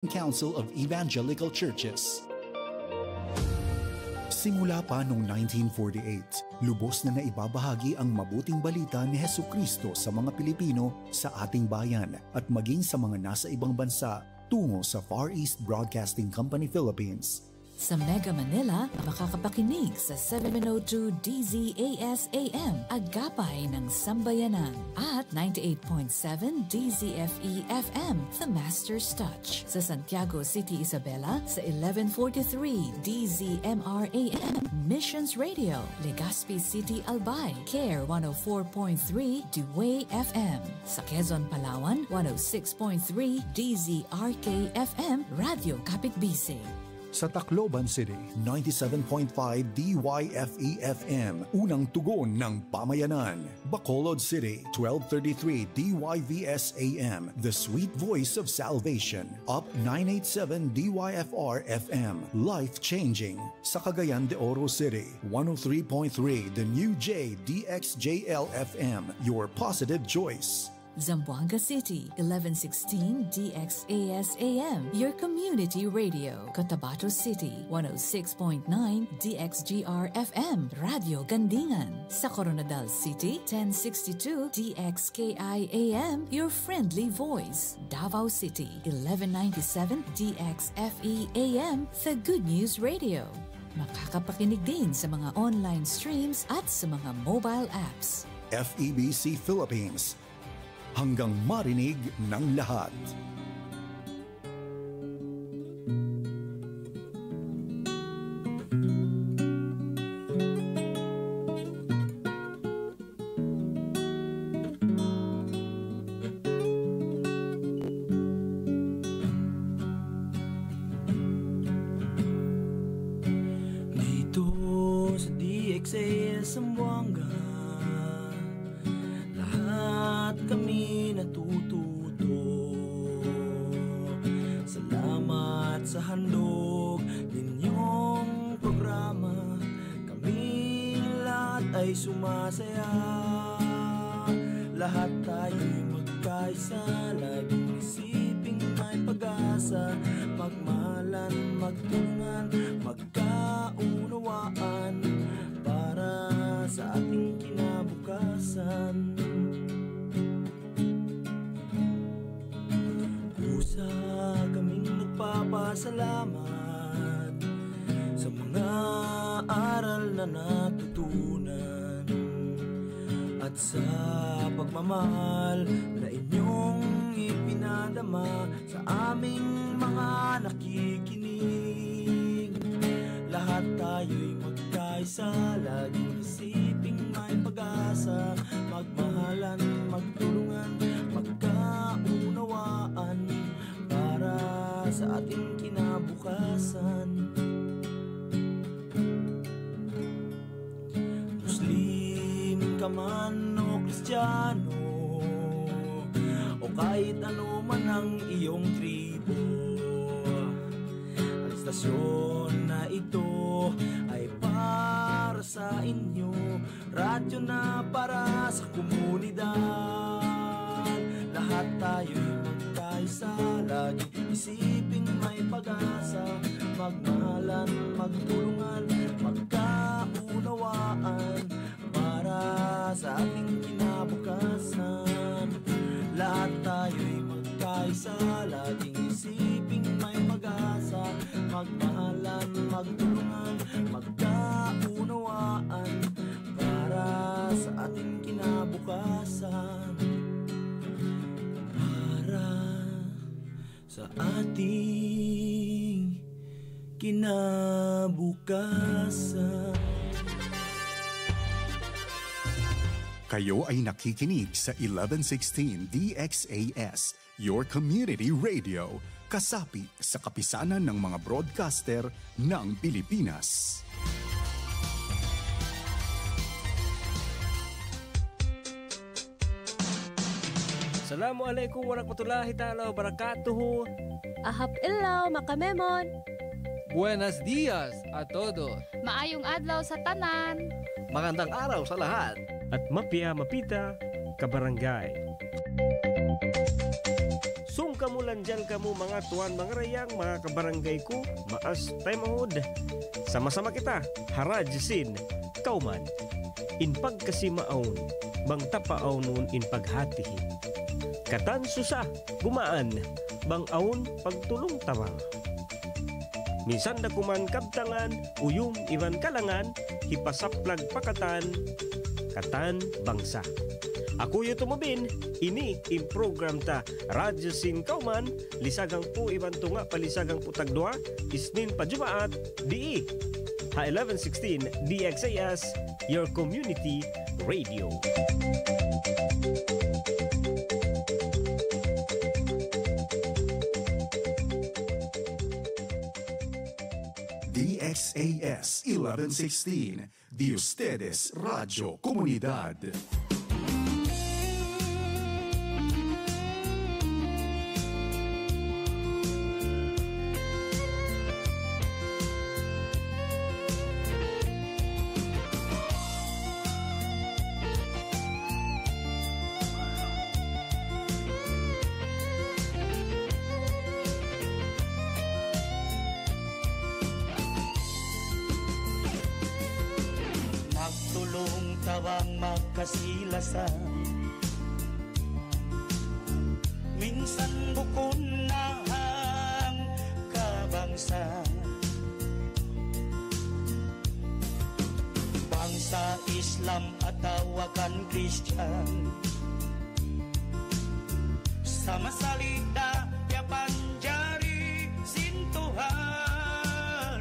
Council of Evangelical Churches. Simula pa noong 1948, lubos na naibabahagi ang mabuting balita ni Hesukristo sa mga Pilipino sa ating bayan at maging sa mga nasa ibang bansa tungo sa Far East Broadcasting Company Philippines. Sa Mega Manila, makakapakinig sa 702 DZAS-AM, Agapay ng Sambayanan, at 98.7 DZFE-FM, The Master's Touch. Sa Santiago City, Isabela, sa 1143 DZMR-AM, Missions Radio, Legazpi City, Albay, CARE 104.3 Dewey FM. Sa Quezon, Palawan, 106.3 DZRK-FM, Radio Kapitbisig. Sa Tacloban City, 97.5 DYFE-FM, unang tugon ng pamayanan. Bacolod City, 1233 DYVS-AM, the sweet voice of salvation. Up 987 DYFR-FM, life-changing. Sa Cagayan de Oro City, 103.3 The New J DXJL-FM, your positive choice. Zamboanga City, 1116 DXAS-AM, your community radio. Cotabato City, 106.9 DXGR-FM, Radio Gandingan. Sa Coronadal City, 1062 DXKI-AM, your friendly voice. Davao City, 1197 DXFE-AM, the Good News Radio. Makakapakinig din sa mga online streams at sa mga mobile apps. FEBC Philippines, hanggang marinig ng lahat. Dito sa DXAS Zamboanga, lahat kami natututo. Salamat sa handog ninyong programa, kaming lahat ay sumasaya. Lahat tayo'y magkaisa, laging isiping may pag-asa. Magmahalan, magtulungan, magkaunawaan para sa ating kinabukasan. Kusa kaming nagpapasalamat sa mga aral na natutunan at sa pagmamahal na inyong ipinadama sa aming mga nakikinig. Lahat tayo'y magkaisa, laging isiping may pag-asa. Magmahalan, magtulungan, magkaunawaan para sa ating kinabukasan. Muslim ka man o Kristiyano, o kahit ano man ang iyong tribo, ang istasyon na ito ay para sa inyo. Radyo na para sa komunidad. Lahat tayo'y magkaisa, laging isiping may pag-asa. Magmahalan, magtulungan, magkaunawaan para sa ating kinabukasan. Lahat tayo'y magkaisa, laging isiping may pag-asa. Magmahalan, magtulungan, magkaunawaan para sa ating kinabukasan. Para sa ating kinabukasan. Kayo ay nakikinig sa 1116 DXAS, your community radio, kasapi sa kapisanan ng mga broadcaster ng Pilipinas. Assalamualaikum warahmatullahi ta'ala wabarakatuh. Ahap ilaw, makamemon. Buenos dias a todos. Maayong adlaw sa tanan. Magandang araw sa lahat. At mapia mapita kabarangay. Sungkamulan Mabulan dyan ka mo mga tuwan, mga rayang, mga kabarangay ko, maas tayo mahod. Sama-sama kita, harad sin, kauman. In pagkasimaon, bang tapaaw nun in paghatihin. Katan susa, gumaan, bang aon pagtulong tawa. Minsan na kuman kabtangan, uyum iwan kalangan, hipasaplag pakatan, katan bangsa. Ako yung tumubin, ini in program ta Radyo Sin Kauman, lisagang po iwan tunga palisagang po tagdua, isnin pa Jumaat, DE. Ha 1116 DXAS, your community radio. DXAS 1116, de ustedes Radio Comunidad. Kasilasan minsan bukon na ang kabangsa, bangsa Islam at tawakan Christian, sama salita ya panjari sintuhan,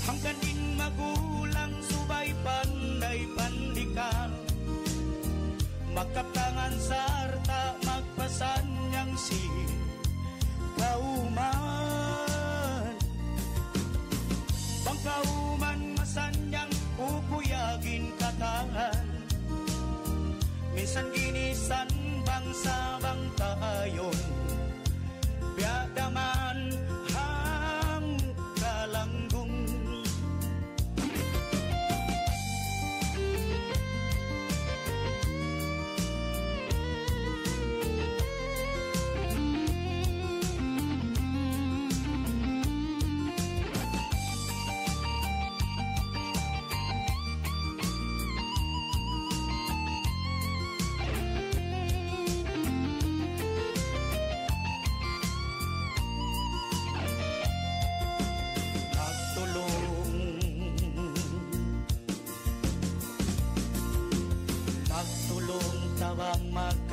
hanggang din magulang subay pandai pandikan, magkaptangan sarta magpasan yang si kauman, bang kauman masanyang pupuyagin katangan, minsan ginisan bangsa bang tayon, biadaman hang kalanggung.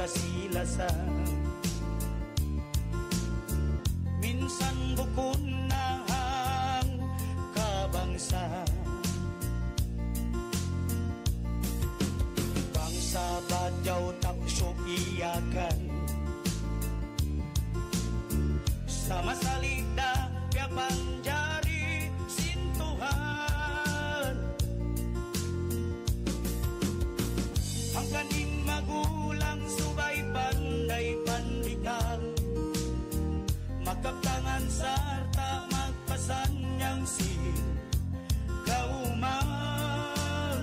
Kasilasan minsan bukon na ang kabangsa, bangsa badyaw tapso iyakan, sama salita ya panjari sintuhan, hanggang din magulang subay pandai pandikan, magkaptangan sarta magpasan yang si kauman,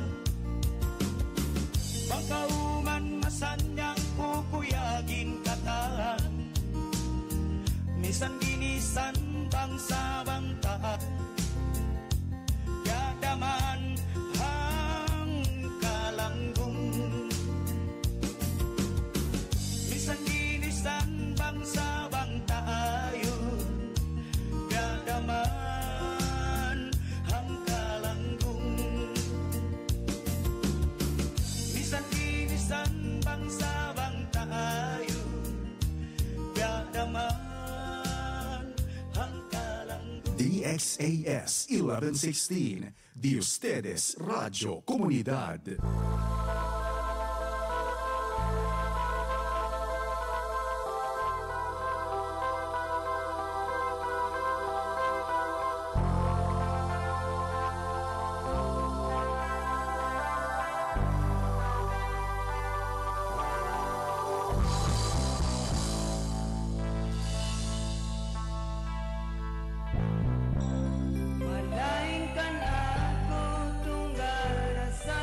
bang kauman masanyang pupuyagin katahan, misan ginisan bangsa bang tahan, yadaman hang kalanggung, misan ginisan bangsa bang tayon, yadaman hang kalanggung, misan ginisan bangsa bang tayon, yadaman hang kalanggung. DXAS 1116, de ustedes Radio Comunidad. Malain kan ako tunggal rasa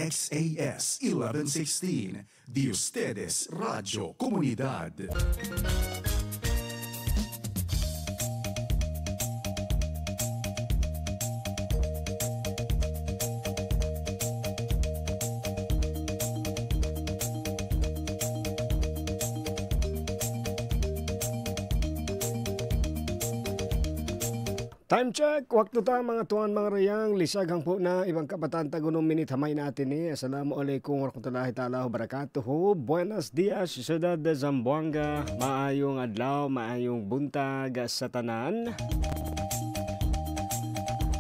DXAS 1116, de ustedes Radio Comunidad. Time check, waktu ta mga tuan mga rayang, lisagang po na ibang kapatan tagunong minit hamay natin ni. Assalamualaikum warahmatullahi ta'ala wabarakatuh. Buenos dias, Ciudad de Zamboanga. Maayong adlaw, maayong buntag sa tanan.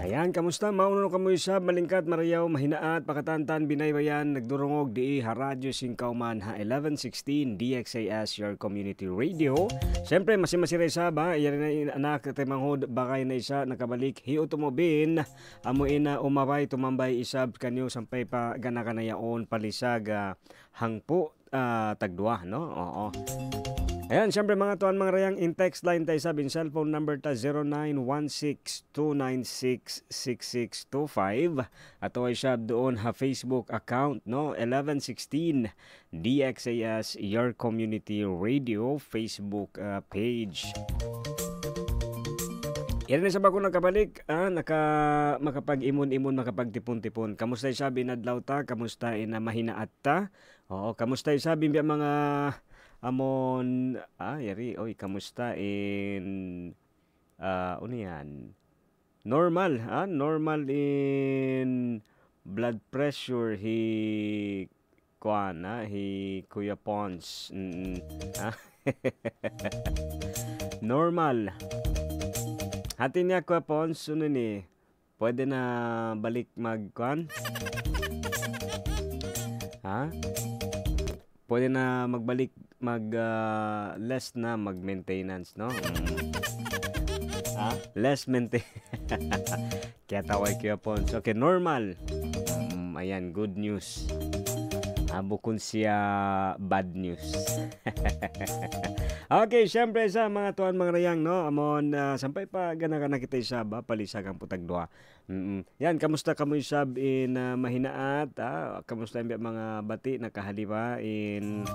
Ayan, kamusta? Mauno kamo isa, malingkat, marayaw, mahinaat, pakatantan, binaybayan, nagdurungog di Radyo Singkauman ha 1116 DXAS, your community radio. Siyempre, masiray sa ba, iyan na anak, temanghod, bakay na isa, nakabalik, hiutumobin, amuin na umabay, tumambay, isab, kanyo, sampay pa, gana ka na yaon, palisag, hangpo, tagdua, no? Oo. Ayan, siyempre mga tuan mga rayang, in text line tayo sabing cellphone number ta 0916-296-6625 at ay siya doon ha Facebook account, no? 1116 DXAS Your Community Radio Facebook page. Yan na sa bago nakabalik, makapag-imon-imon, makapagtipon-tipon. Kamusta sabi nadlaw ta? Kamusta na mahinaat ta? Oo, kamusta sabi mga amon, yari, oy, kamusta ano yan? Normal, normal in blood pressure, hi Kuya Pons. Normal. Hati niya Kuya Pons, ni, pwede na balik pwede na magbalik less na mag-maintenance, no? Less maintenance. Kaya tawag Kuya Pons. Okay, normal. Ayan, good news. Bukod siya bad news. Okay, syempre sa mga tuan mga rayang, no? Amon, sampay pa gana kita isab, palisag ang putagdua. Yan, kamusta kamo isab in mahinaat? Kamusta yung mga bati nakahaliba in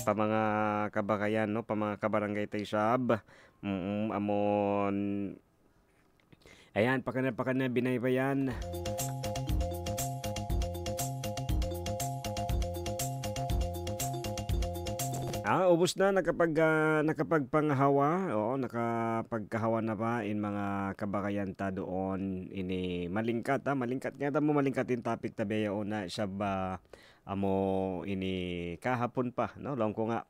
pa mga kabakayan, no? Pa mga kabarangay tayo isab. Amon, ayan, pakana binaybayan. Ubos na nakapagpanghawa. Oo, nakapagkahawa na ba in mga kabakayan ta doon ini malingkat, malingkat nga mo malingkat in topic tabeya na siya ba amo ini kahapon pa, no? Lang ko nga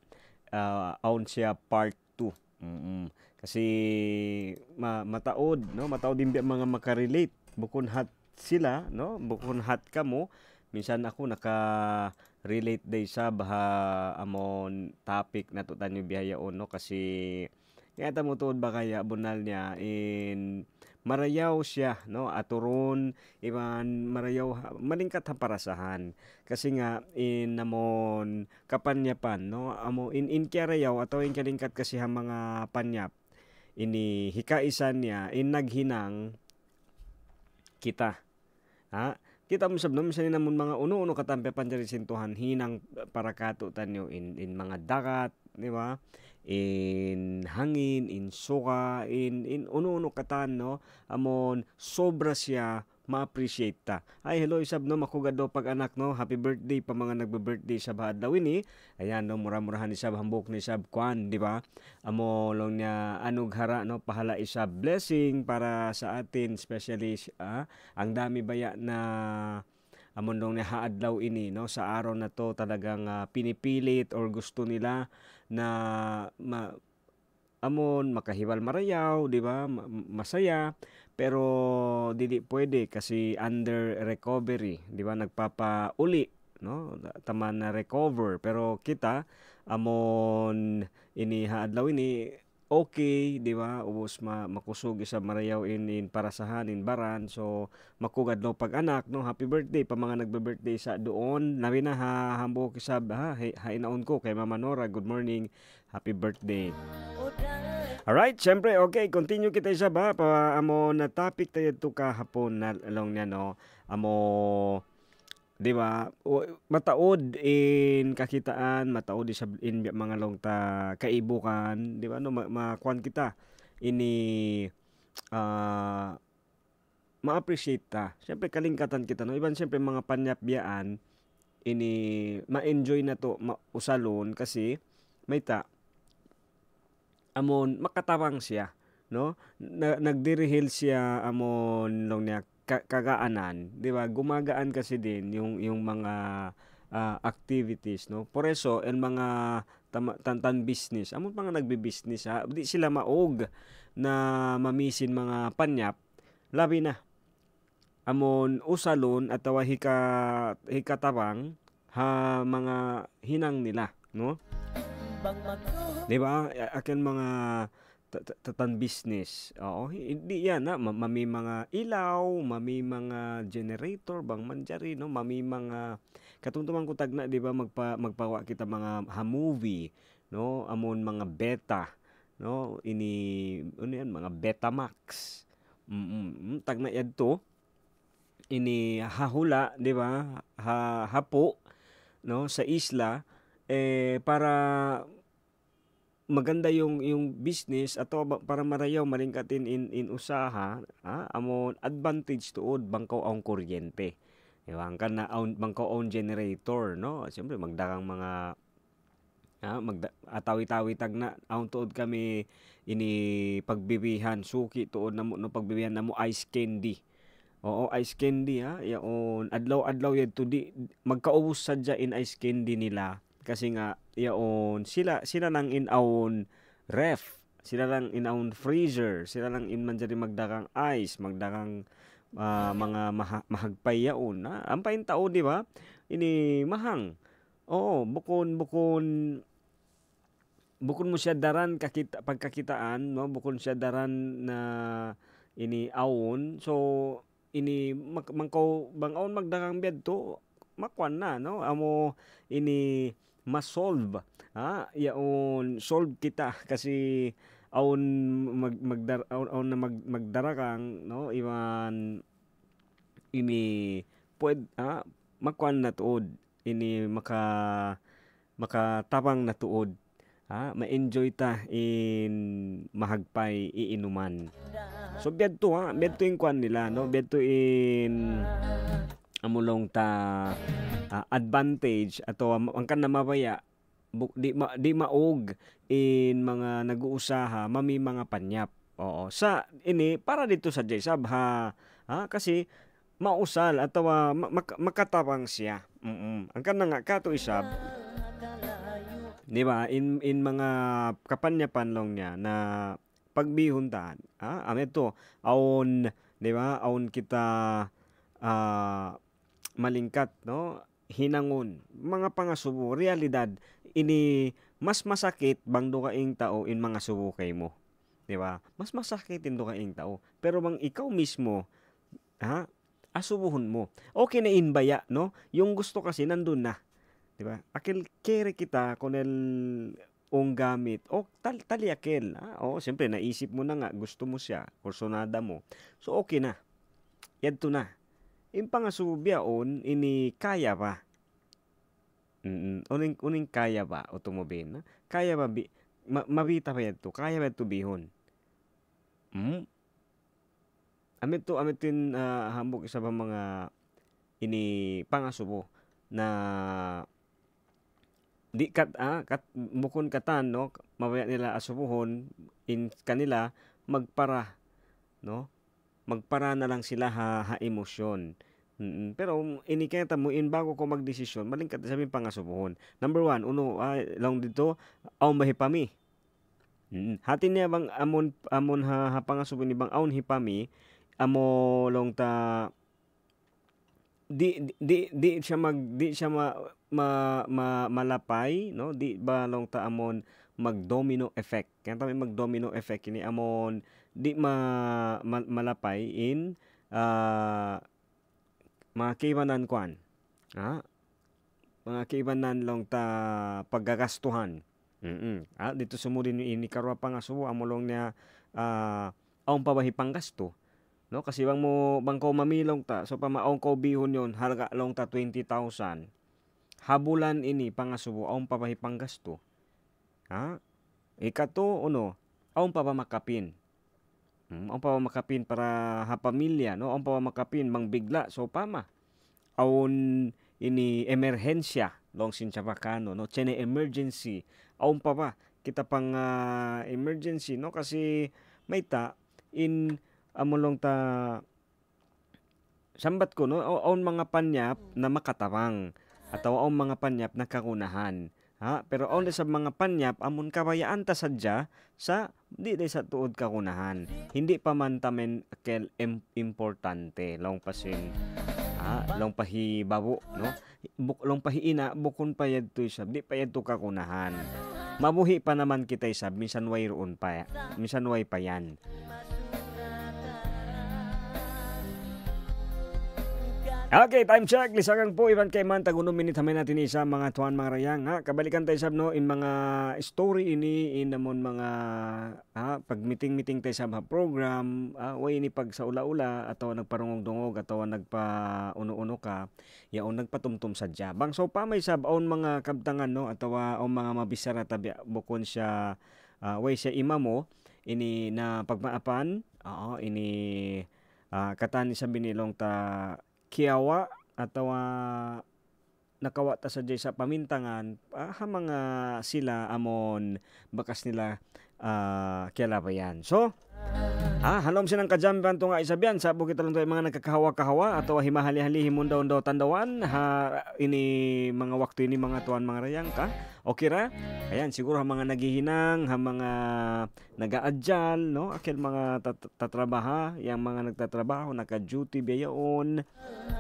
aun siya part 2. Kasi mataod, no? Mataod din mga makarelate bukon hat sila, no? Bukon hat kamo. Minsan ako relate day sa baha amon topic na tutan yung bihayaon, no? Kasi kaya mo tuod ba kaya bunal niya in marayaw siya, no? Aturon iban marayaw malingkat ha parasahan. Kasi nga in namon kapanyapan, no? Amo in karayaw ato in kalingkat kasi ha mga panyap ini hikaisan niya in naghinang kita. Kita mo sab naman sa namon mga uno-uno katampe panjari sintuhan hinang para kato tanyo in mga dagat, di ba? In hangin, in suka, in uno-uno katan, no? Amon sobra siya ma-appreciate ta. Ay, hello isab, no? Makugado pag anak, no? Happy birthday pa mga nagbe-birthday sa bahadlaw ini. Ayan, no? Mura-murahan ni sab hambok ni sab kwan, di ba? Amo long niya anug hara, no? Pahala isab blessing para sa atin, especially ang dami baya na amon long niya haadlaw ini, no? Sa araw na to talagang pinipilit or gusto nila na amon makahibal marayaw, di ba? Masaya, pero dili pwede kasi under recovery, di ba? Nagpapauli, no? Taman na recover, pero kita amon ini haadlaw ini okay, di ba? Ubos makusog sa marayaw in parasahan in baran, so makugad no pag anak, no? Happy birthday pa mga nagbe-birthday sa doon. Nabi na hambok isab hainaon ko kay Mama Nora. Good morning. Happy birthday. Alright, syempre, okay, continue kita isa ba? Amo na topic tayo ito kahapon na along niya, no? Amo Di ba? Mataod in kakitaan, mataod in mga long ta kaibukan, di ba? No, makuan kita ini ma-appreciate ta. Siyempre kalingkatan kita no. Iban siyempre mga panyapyaan ini ma-enjoy na to usalon kasi may ta amon makatawang siya no. Nagdirihil siya amon long niya kagaanan, di ba? Gumagaan kasi din yung mga activities no. Por eso el mga tantan business, amon mga nagbi-business ha, di sila maog na mamisin mga panyap labi na amon usalon at hikatabang ha mga hinang nila no. Di ba? Akin mga tatan business. Oo, hindi yan na mami mga ilaw, mami mga generator bang manjari no, mami mga katungtuman ko tagna di ba magpawa kita mga movie no, amon mga beta no, ini ano yan mga Betamax. Tagna yan to ini hahula di ba hapo no sa isla para maganda yung business ato para marayaw malingkatin in usaha amon advantage tuod bangkaw ang kuryente. Diba? Kan na bangkaw own generator no. Siyempre magdagang mga atawi-tawi tag na aun tuod kami ini pagbibihan suki tuod namo no pagbibihan namo ice candy. Oo, ice candy yaon adlaw-adlaw yad to di magkaubos sadya in ice candy nila kasi nga yaon sila nang in own ref, sila lang in own freezer, sila lang in man magdakang ice, magdakang mga mahagpay yaon ampain tao di ba ini mahang. Oo, bukon mo siya daran pagkakitaan no, bukon siya daran na ini awon so ini mangkaw bang awon magdakang bed to makwan na no, amo ini masolve yaon solve kita kasi awon magdarakang no iwan ini makwan na tuod ini makatapang na tuod ma-enjoy ta in mahagpay iinuman. So bedto yung kwan nila no, bedto in amulong ta advantage ato ang kan na mabaya di maog in mga nag-uusaha mami mga panyap. Oo, sa ini para dito sa Jaysab kasi mausal ato makatapang siya. Ang kan nga kato isab di ba in mga kapanyapan long niya na pagbihuntan ameto aon di ba aon kita malingkat no hinangon mga pangasubo realidad ini mas masakit bang do kaing tao in mga subo kay mo di ba mas masakit in do kaing tao pero bang ikaw mismo asubuhon mo okay na inbaya no yung gusto kasi nandun na di ba akil kere kita kunel ong gamit o taliakil siyempre naisip mo na nga gusto mo siya kursonada mo so okay na yadto na in pangasubyaon ini kaya ba uning kaya ba automobile kaya ba mabita pa yadto kaya ba ito bihon amitin hambog isa ba mga ini pangasubo na di bukon katan no mabaya nila asubuhon in kanila magpara no magpara na lang sila ha emosyon. Pero ini kaya mo in bago ko magdesisyon malingkat sa aming pangasubuhon. Number 1 long dito aw mahipami. Hatin niya bang amon ha pangasubon ni bang awn hipami amo long ta di siya malapay no di ba long ta amon mag-domino effect kaya tayo mag-domino effect ini amon di malapay in mga kaibanan kwan mga kaibanan long ta paggagastuhan dito sumudin ini karwa pa nga subo amolong niya aong pabahi panggasto no, kasi bang ko mamilong ta, so pamaong ko bihon yon halaga long ta 20,000. Habulan ini pangasubo aong papahipang gasto. Ha? Ikato uno, aong pa makapin. Aong pa makapin para ha pamilya, no? Aong pa makapin mangbigla so pama. Aon ini emerhensya long sincha bakano, no? Chene emergency. Aong pa kita pang emergency, no? Kasi may ta in amulong ta sambat ko, no? Aon mga panyap na makatawang at aon mga panyap na kakunahan. Ha? Pero aon sa mga panyap amon kabayaan ta sadya sa di sa tuod kakunahan. Hindi pa man tamen kel importante long pasin long pahibabo, no? Long pahiina bukon pa yadto isab di pa yadto kakunahan. Mabuhi pa naman kita isab minsan way roon pa. Minsan way pa yan. Okay, time check. Lisagang po, Ivan Kayman, tagunong minute hamay natin isa mga tuwan mga rayang. Ha? Kabalikan tayo sab, no, in mga story ini, in namon mga pag meeting tayo sa mga program, way ini pag sa ula-ula, atawa nagparungog-dungog, atawa nagpa-uno-uno ka, yaon nagpatumtum sadya. Bang so pa may sab, aon mga kabtangan, no, atawa aon mga mabisara tabi, bukon siya, way siya imamo, ini na pagmaapan, ini katan sa binilong ta, kiyawa atawa nakawa ta sa sa pamintangan ha mga sila amon bakas nila kialabayan. So halom sinang kajamban to nga isabian sa bukit lang to mga nagkakahawa-kahawa atawa himahali-hali himundaw tandawan ini mga waktu ini mga tuan mga rayang ka. Okay ra? Ayan siguro ha mga naghihinang, ha mga nagaadjal, no? Akil mga tatrabaha, yang mga nagtatrabaho, naka-duty biyaon.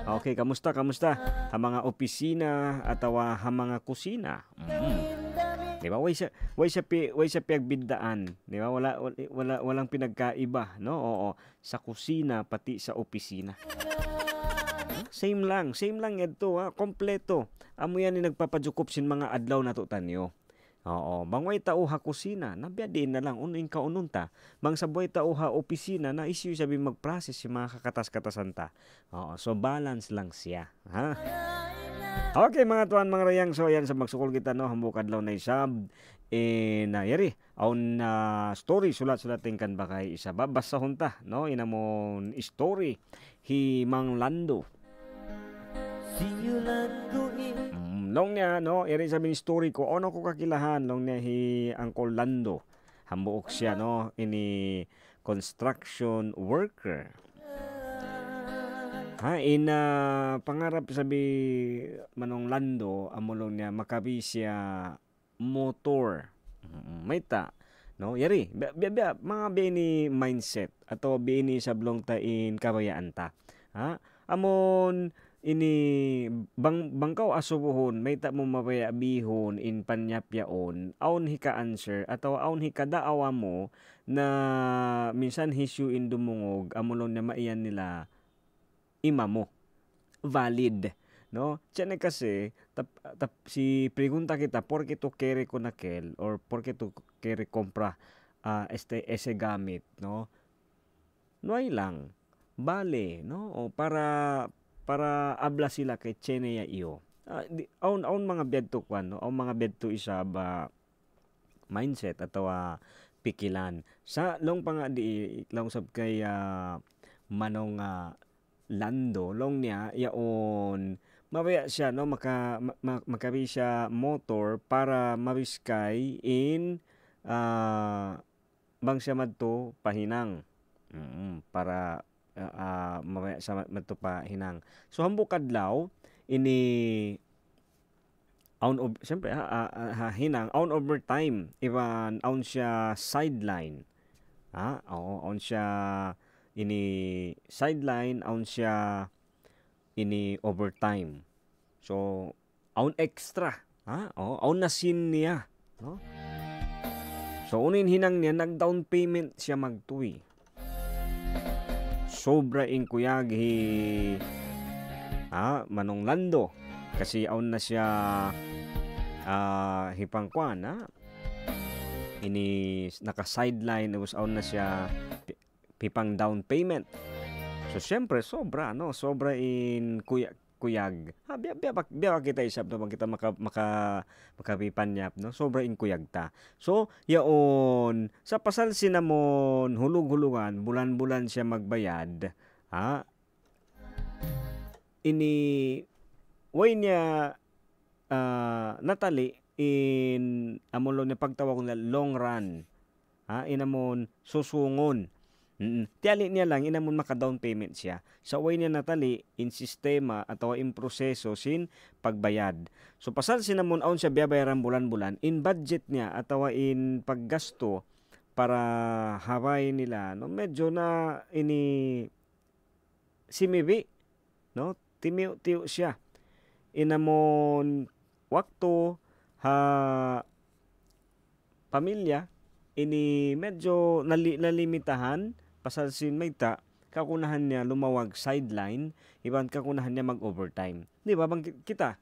Okay, kamusta? Ha mga opisina atawa ha mga kusina. Di ba? Way siya piagbindaan. Di ba? Walang pinagkaiba, no? Oo, sa kusina pati sa opisina. Same lang ito, kompleto. Amo yan ni nagpapajukup sin mga adlaw na to tanyo. Oo, bangway tao ha kusina, nabiyadin na lang unin ka ununta. Bang saboy tao ha opisina na issue sabi mag-process si mga kakatas-katasan ta. Oo, so balance lang siya, ha? Okay mga tuan mga rayang, so yan sa magsukol kita no hambukad law na isab yari aun story sulat-sulating kan bakay isa babasa hunta no inamon story himang lando. Long niya no yari sabi story ko ono ko kakilahan long niya hi Uncle Lando hambuok siya no ini construction worker. Pangarap sabi manong Lando amulong niya makabi siya motor. May ta no yari mga bini mindset ato bini sablong ta in kabayaan ta. Amon ini bangkaw asubuhon may ta mo mapayabihon in panyapyaon aun hika answer ataw aun hika daawa mo na minsan issue in dumungog amulong niya maiyan nila imamo valid no tiyan kasi si pregunta kita porque to kere ko nakel or porque to kere compra ese gamit no ay lang bale no o para abla sila kay chene ya iyo aun mga bedto kwan no aun mga bedto isa ba mindset atawa pikilan sa long panga di long sab kay manong Lando long niya yaon mabaya siya no makabi siya motor para mabiskay in bang siya madto pahinang para mabaya siya madto pahinang so hambuk kadlaw ini siyempre hinang on overtime even on siya sideline on siya ini sideline on siya ini overtime so on extra on nasin niya no so unin hinang niya nag down payment siya magtuwi sobra in kuyag manong Lando kasi on na siya hipangkwan ini naka sideline was on na siya pipang down payment So syempre sobra in kuyag. Biya kita isap no bang kita makapipanyap no. Sobra in kuyag ta. So yaon sa pasal sinamon hulug-hulugan bulan-bulan siya magbayad. Ini way niya natali in amon ni pagtawag na long run. Inamon susungon. Tiyali niya lang inamon maka-down payment siya. Sa way niya natali in sistema atau in proseso sin pagbayad. So pasal sinamon aon siya biyabayaran bulan-bulan in budget niya atau in paggasto para haway nila no medyo na ini simibi no timiw siya. Inamon waktu pamilya ini medyo nalimitahan pasal sin mayta kakunahan niya lumawag sideline iban kakunahan niya mag-overtime. Di ba bang kita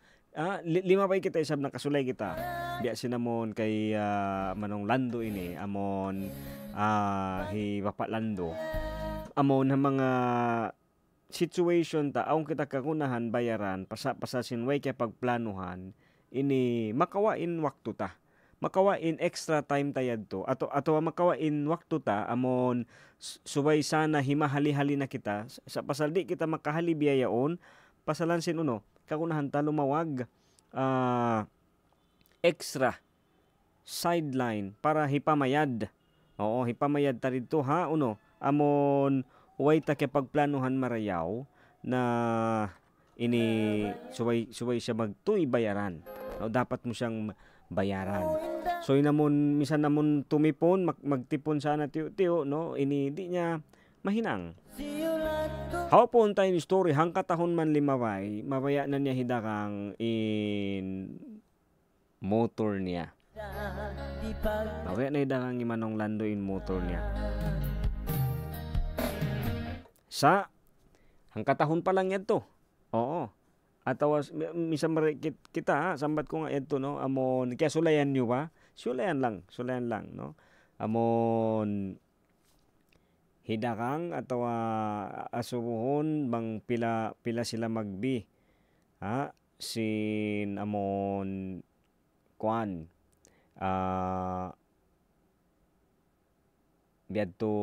lima pa kita isab na kasulay kita. Biya sinamon kay Manong Lando ini amon hi Papa Lando. Amon ng mga situation ta aong kita kakunahan bayaran pasa sinway kay pagplanuhan ini makawain waktu ta. Makawain extra time tayad to ato makawain waktu ta amon subay sana himahali-hali na kita sa pasal di kita makahali biyayaon pasalan sin kakunahan ta lumawag extra sideline para hipamayad. Oo, hipamayad ta dito amon way ta kay pagplanuhan marayaw na ini subay siya magtuy bayaran. No, dapat mo siyang bayaran. So inamon misan namon tumipon magtipon sana tiyo no ini di niya mahinang. Hawapon tayo ni story hangkatahon man limaway mabaya na niya hidakang in motor niya. Mabaya na hidakang Manong Lando in motor niya. Sa hangkatahon pa lang yan to. Oo. Atawas misam kita sambat ko nga ito no amon kaya sulayan niyo ba? Sulayan lang no. Amon hidakang atau asubuhon bang pila sila magbi. Sin amon kuan biadto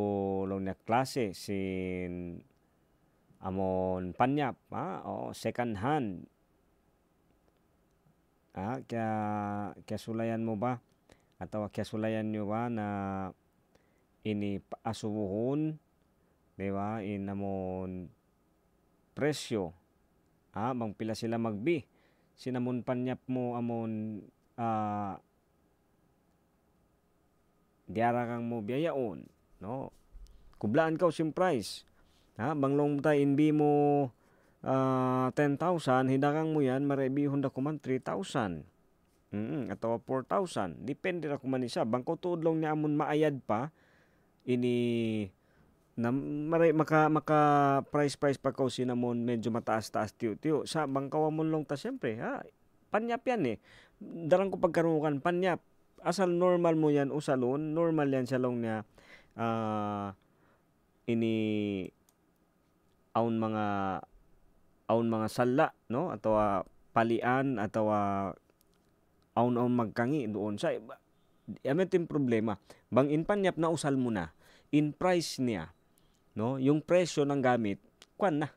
long na klase sin amon panyap second hand kaya sulayan mo ba atau kaya sulayan nyo ba na ini asubuhon di ba in amon presyo bang pila sila magbi sinamon panyap mo amon diara kang mo biyayaon no kublaan ka sim price banglong tayo inbi mo 10,000 hidakang mo yan marebihon da kuman 3,000 atau 4,000 depende ra kuman isa bangko tuodlong niya amon maayad pa ini na maka price pa ko sinamon medyo mataas tiyo sa bangkawa mo long ta siyempre panyap yan darang ko pagkarukan panyap asal normal mo yan usalon normal yan sa long niya ini aun mga sala no atau palian atau aun magkangi doon sa ametin problema bang in panyap na usal mo na in price niya no yung presyo ng gamit kwan na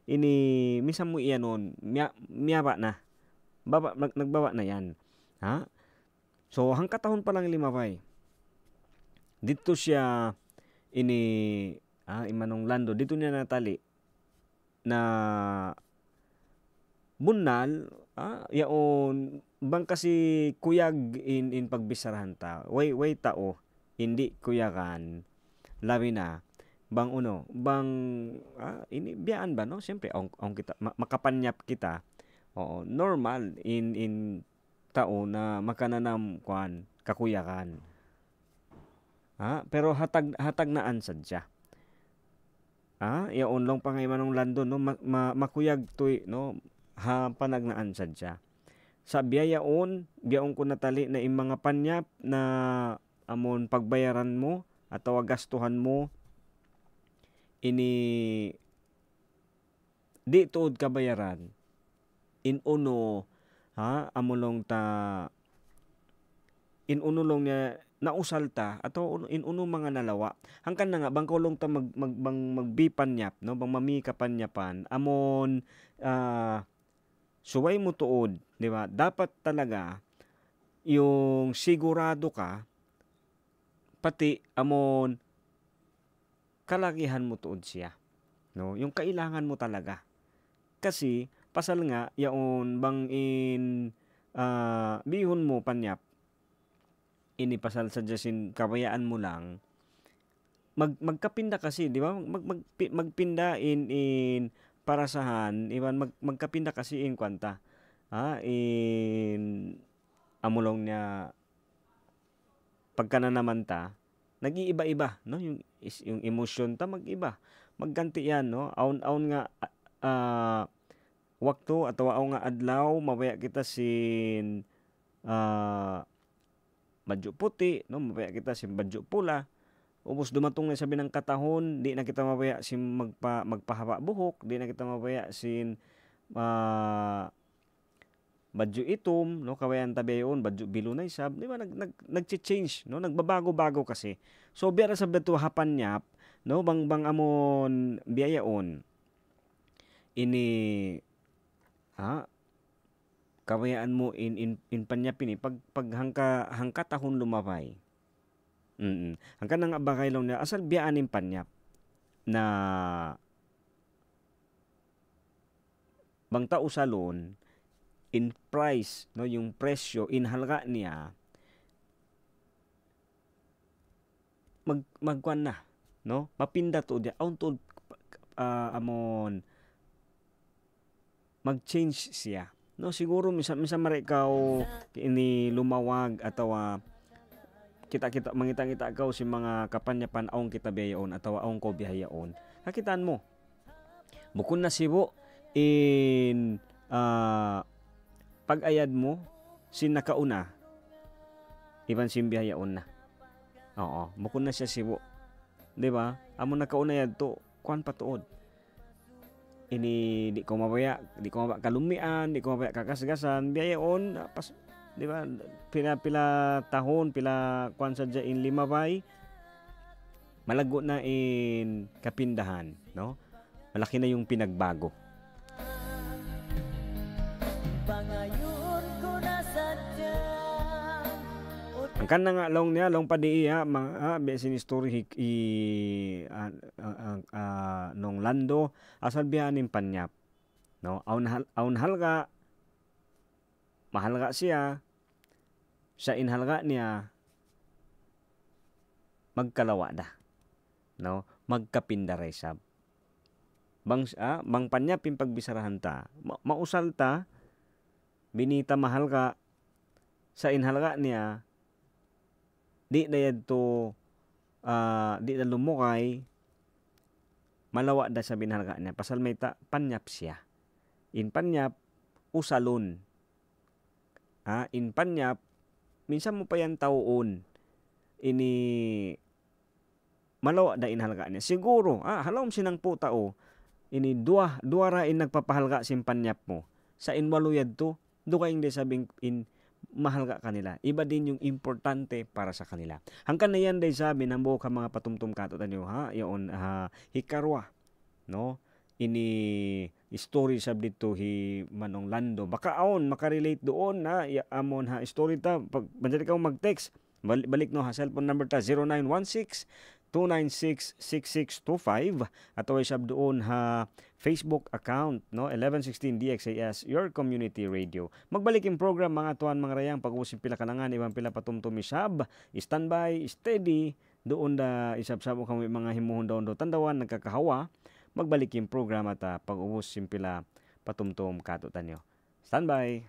ini misam mo iyanon miyaba na nagbaba na yan so hangkatahon pa lang limabay dito siya ini Manong Lando dito niya natali na bunal yaon bang kasi kuyag in pagbisarahan ta way tao hindi kuyagan labi na bang bang ini biyaan ba no siyempre ang kita makapanyap kita normal in tao na makananam kuan kakuyakan pero hatag naan sadya yaon lang pa ngay Manong Lando no makuyag toy no panagnaan sadya sa biyaon ko natali na yung mga panyap na amon pagbayaran mo atau gastuhan mo ini di tuod kabayaran, inuno, amulong ta, inunulong niya, nausalta, atau inuno mga nalawa. Hangkan na nga, bang kulong ta magbipanyap, no? Bang mamikapanyapan, amon, suway mo tuod, di ba? Dapat talaga, yung sigurado ka, pati amon, kalakihan mo tuod siya. No? Yung kailangan mo talaga. Kasi, pasal nga, yaon bang bihon mo panyap, pasal sa jasin kabayaan mo lang, magkapinda kasi, di ba? Magpinda in parasahan, magkapinda kasi in kwanta. Amulong niya, pagka na naman ta, nag-iiba-iba, no? Yung emosyon ta, mag-iba. Magganti yan, no? Aun nga, wakto atau aw nga adlaw mabaya kita sin badyo puti, no, mabaya kita sin badyo pula. Ubos dumatong na sabi ng katahon, di na kita mabaya sin magpahaba buhok, di na kita mabaya sin badyo itom, no, kawayan tabeyon, badyo bilo na isab, di ba nag-change, no, nagbabago-bago kasi. So biara sa beto hapanyap, no, bang amon biyayaon ini kawayaan mo in panyapin pag hangka tahon lumabay. Hangka nang abakay lang niya asal biyaan in panyap na bang tao salon in price, no, yung presyo in halga niya magkuan na, no, mapinda to dia aun to amon mag-change siya. No, siguro minsan mara ikaw ini lumawag atau kita mangita-ngita ikaw si mga kapanyapan aong kita biyaon atau aong ko biyaon. Kakitaan mo. Bukod na sibo in pag-ayad mo sin nakauna. Iban sin biyaon na. Oo, bukod na siya sibo. 'Di ba? Amo nakauna yad to, kuan patuod. Ini di ko mabaya kalumian, di ko mabaya kakasgasan, biyaon pas, di ba, pila tahon, pila kuan sadya in limabay, malago na in kapindahan, no? Malaki na yung pinagbago. Ang kan nga long niya, long padiiya, mga besin story nung lando, asal biyanin panyap. No? Aun halga, mahalga siya, sa inhalga niya, magkalawa da. No? Magkapindaray sab. Bang panyap yung pagbisarahan ta, mausal ta, binita mahalga, sa inhalga niya, di dayad to di na lumukay malawa da sa binhalga niya pasal may panyap siya in panyap usalon in panyap minsan mo pa yan taon ini malawa da inhalga niya siguro halom sinang puta ini dua ra in nagpapahalga sin panyap mo sa inwaluyad to dukaing de sabing in mahal ka kanila. Iba din yung importante para sa kanila. Hangkan na yan day sabi ng buo ka mga patumtum katutan nyo, yun, hikarwa, no? Ini story sab dito manong lando. Baka aon, makarelate doon, amon story ta, pag banjari ka mag-text, balik no cellphone number ta, 0916-296-6625, at ay sab doon Facebook account, no, 1116 DXAS, your community radio. Magbalik yung program mga tuwan mga rayang pag-usip pila kanangan, ibang pila patumtumisab, standby, steady, doon da isab-sabo kami mga himuhon doon do tandawan, nagkakahawa, magbalik yung program at pag-usip pila patumtum katutan nyo. Standby!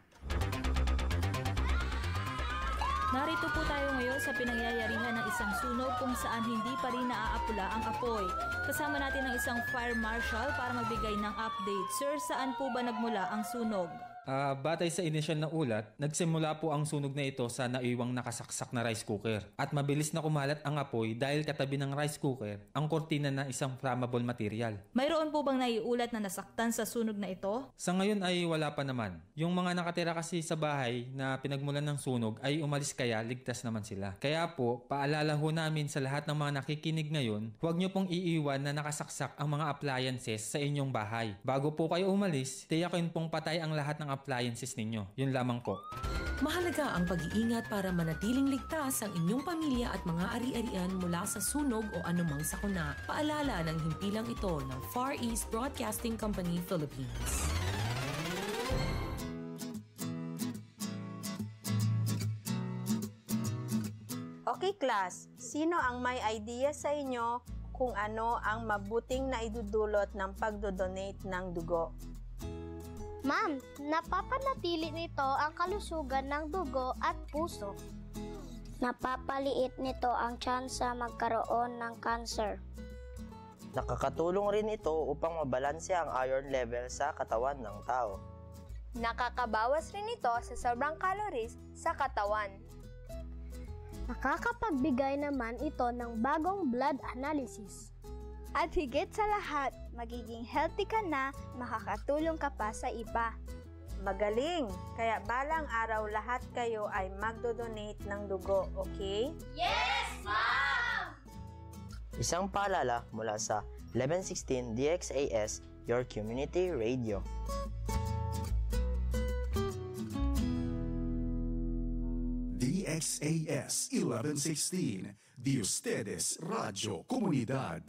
Narito po tayo ngayon sa pinangyayarihan ng isang sunog kung saan hindi pa rin naaapula ang apoy. Kasama natin ang isang fire marshal para magbigay ng update. Sir, saan po ba nagmula ang sunog? Batay sa inisyal na ulat, nagsimula po ang sunog na ito sa naiwang nakasaksak na rice cooker. At mabilis na kumalat ang apoy dahil katabi ng rice cooker ang kortina na isang flammable material. Mayroon po bang naiulat na nasaktan sa sunog na ito? Sa ngayon ay wala pa naman. Yung mga nakatira kasi sa bahay na pinagmulan ng sunog ay umalis kaya ligtas naman sila. Kaya po, paalala ho namin sa lahat ng mga nakikinig ngayon, huwag nyo pong iiwan na nakasaksak ang mga appliances sa inyong bahay. Bago po kayo umalis, tiyakin pong patay ang lahat ng appliances ninyo. Yun lamang po. Mahalaga ang pag-iingat para manatiling ligtas ang inyong pamilya at mga ari-arian mula sa sunog o anumang sakuna. Paalala ng himpilang ito ng Far East Broadcasting Company, Philippines. Okay class, sino ang may idea sa inyo kung ano ang mabuting naidudulot ng pagdodonate ng dugo? Ma'am, napapanatili nito ang kalusugan ng dugo at puso. Napapaliit nito ang tsansa magkaroon ng cancer. Nakakatulong rin ito upang mabalanse ang iron level sa katawan ng tao. Nakakabawas rin ito sa sobrang calories sa katawan. Nakakapagbigay naman ito ng bagong blood analysis. At higit sa lahat, magiging healthy ka na, makakatulong ka pa sa iba. Magaling! Kaya balang araw lahat kayo ay magdodonate ng dugo, okay? Yes, Ma'am! Isang paalala mula sa 1116 DXAS, your community radio. DXAS 1116, de ustedes Radio Comunidad.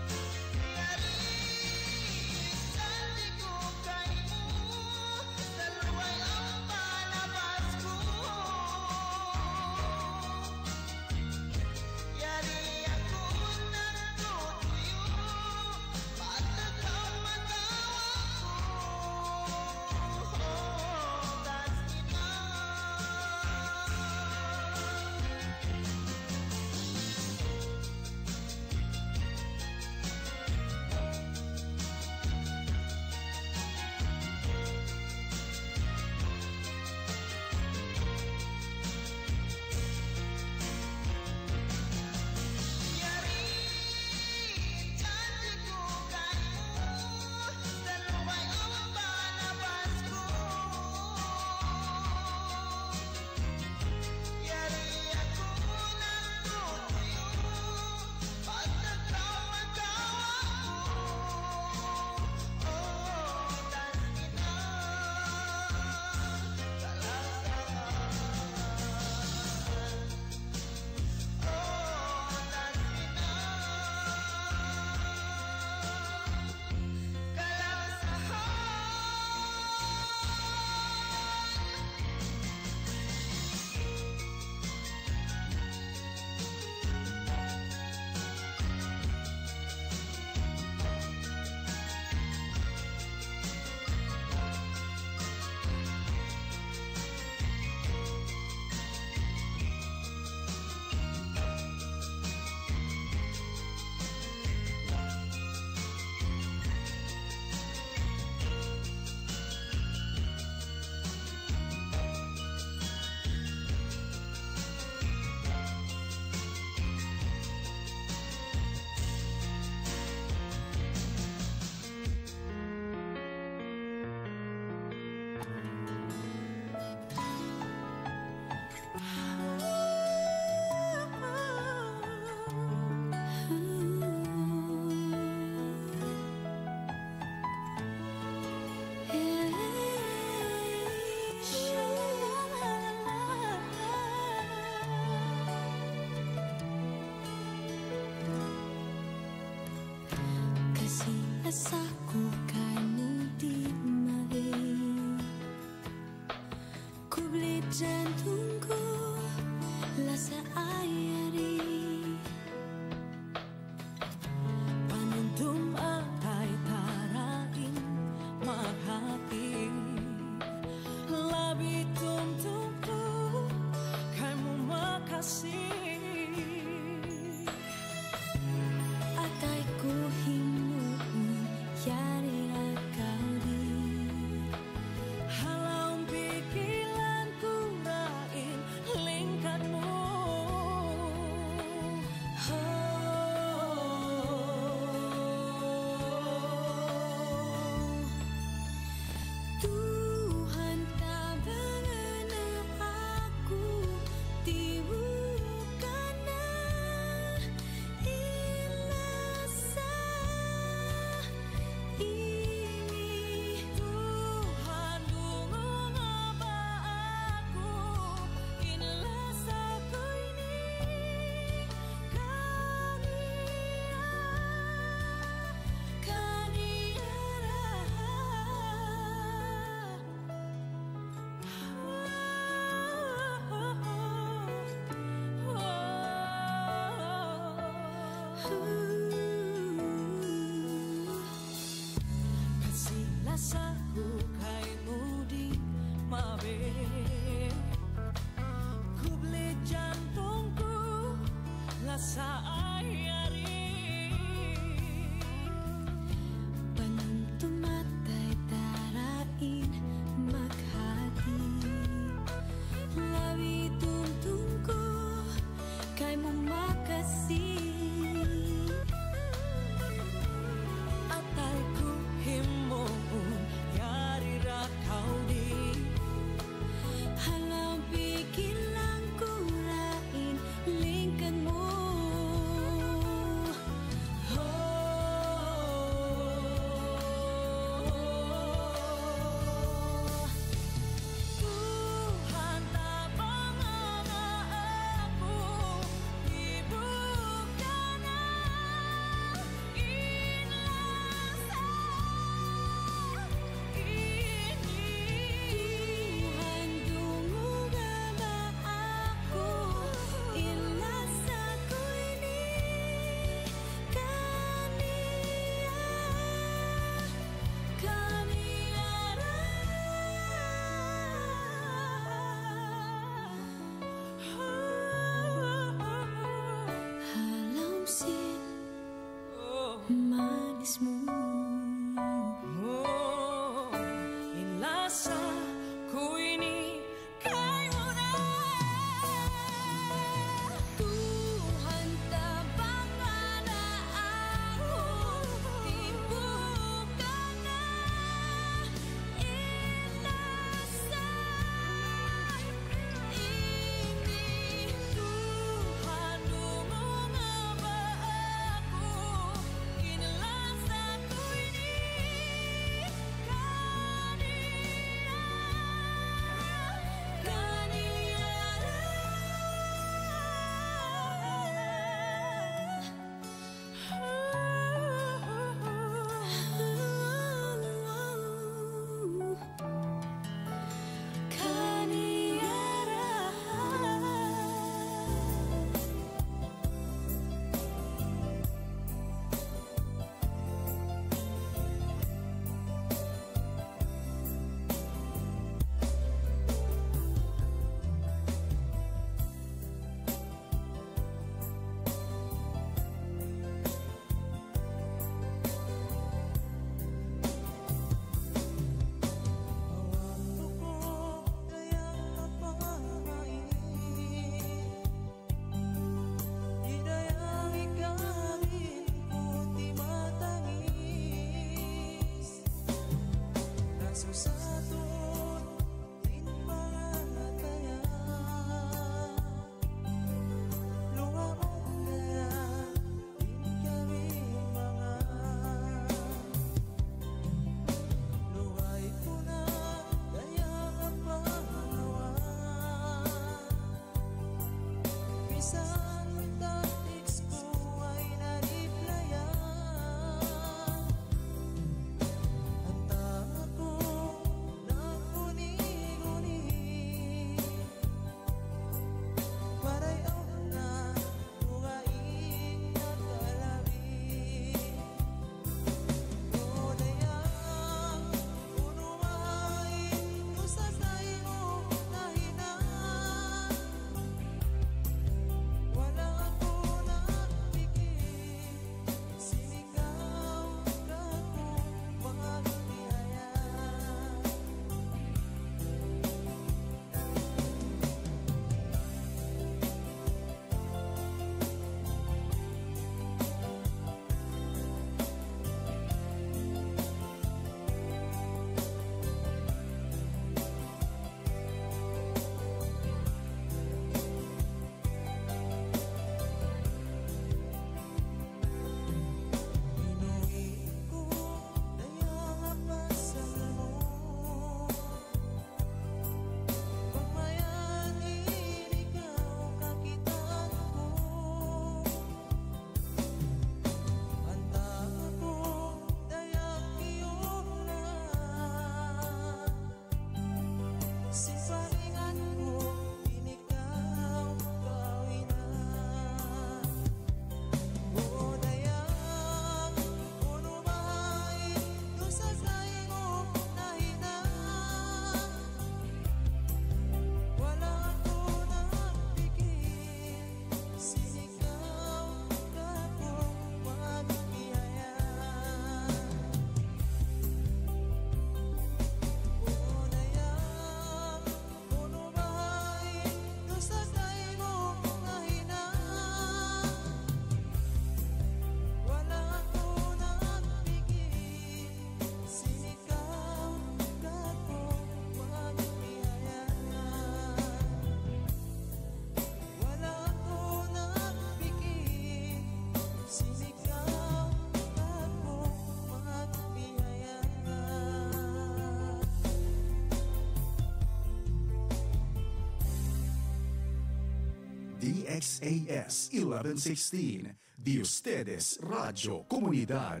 DXAS 1116, Di Ustedes Radio Comunidad.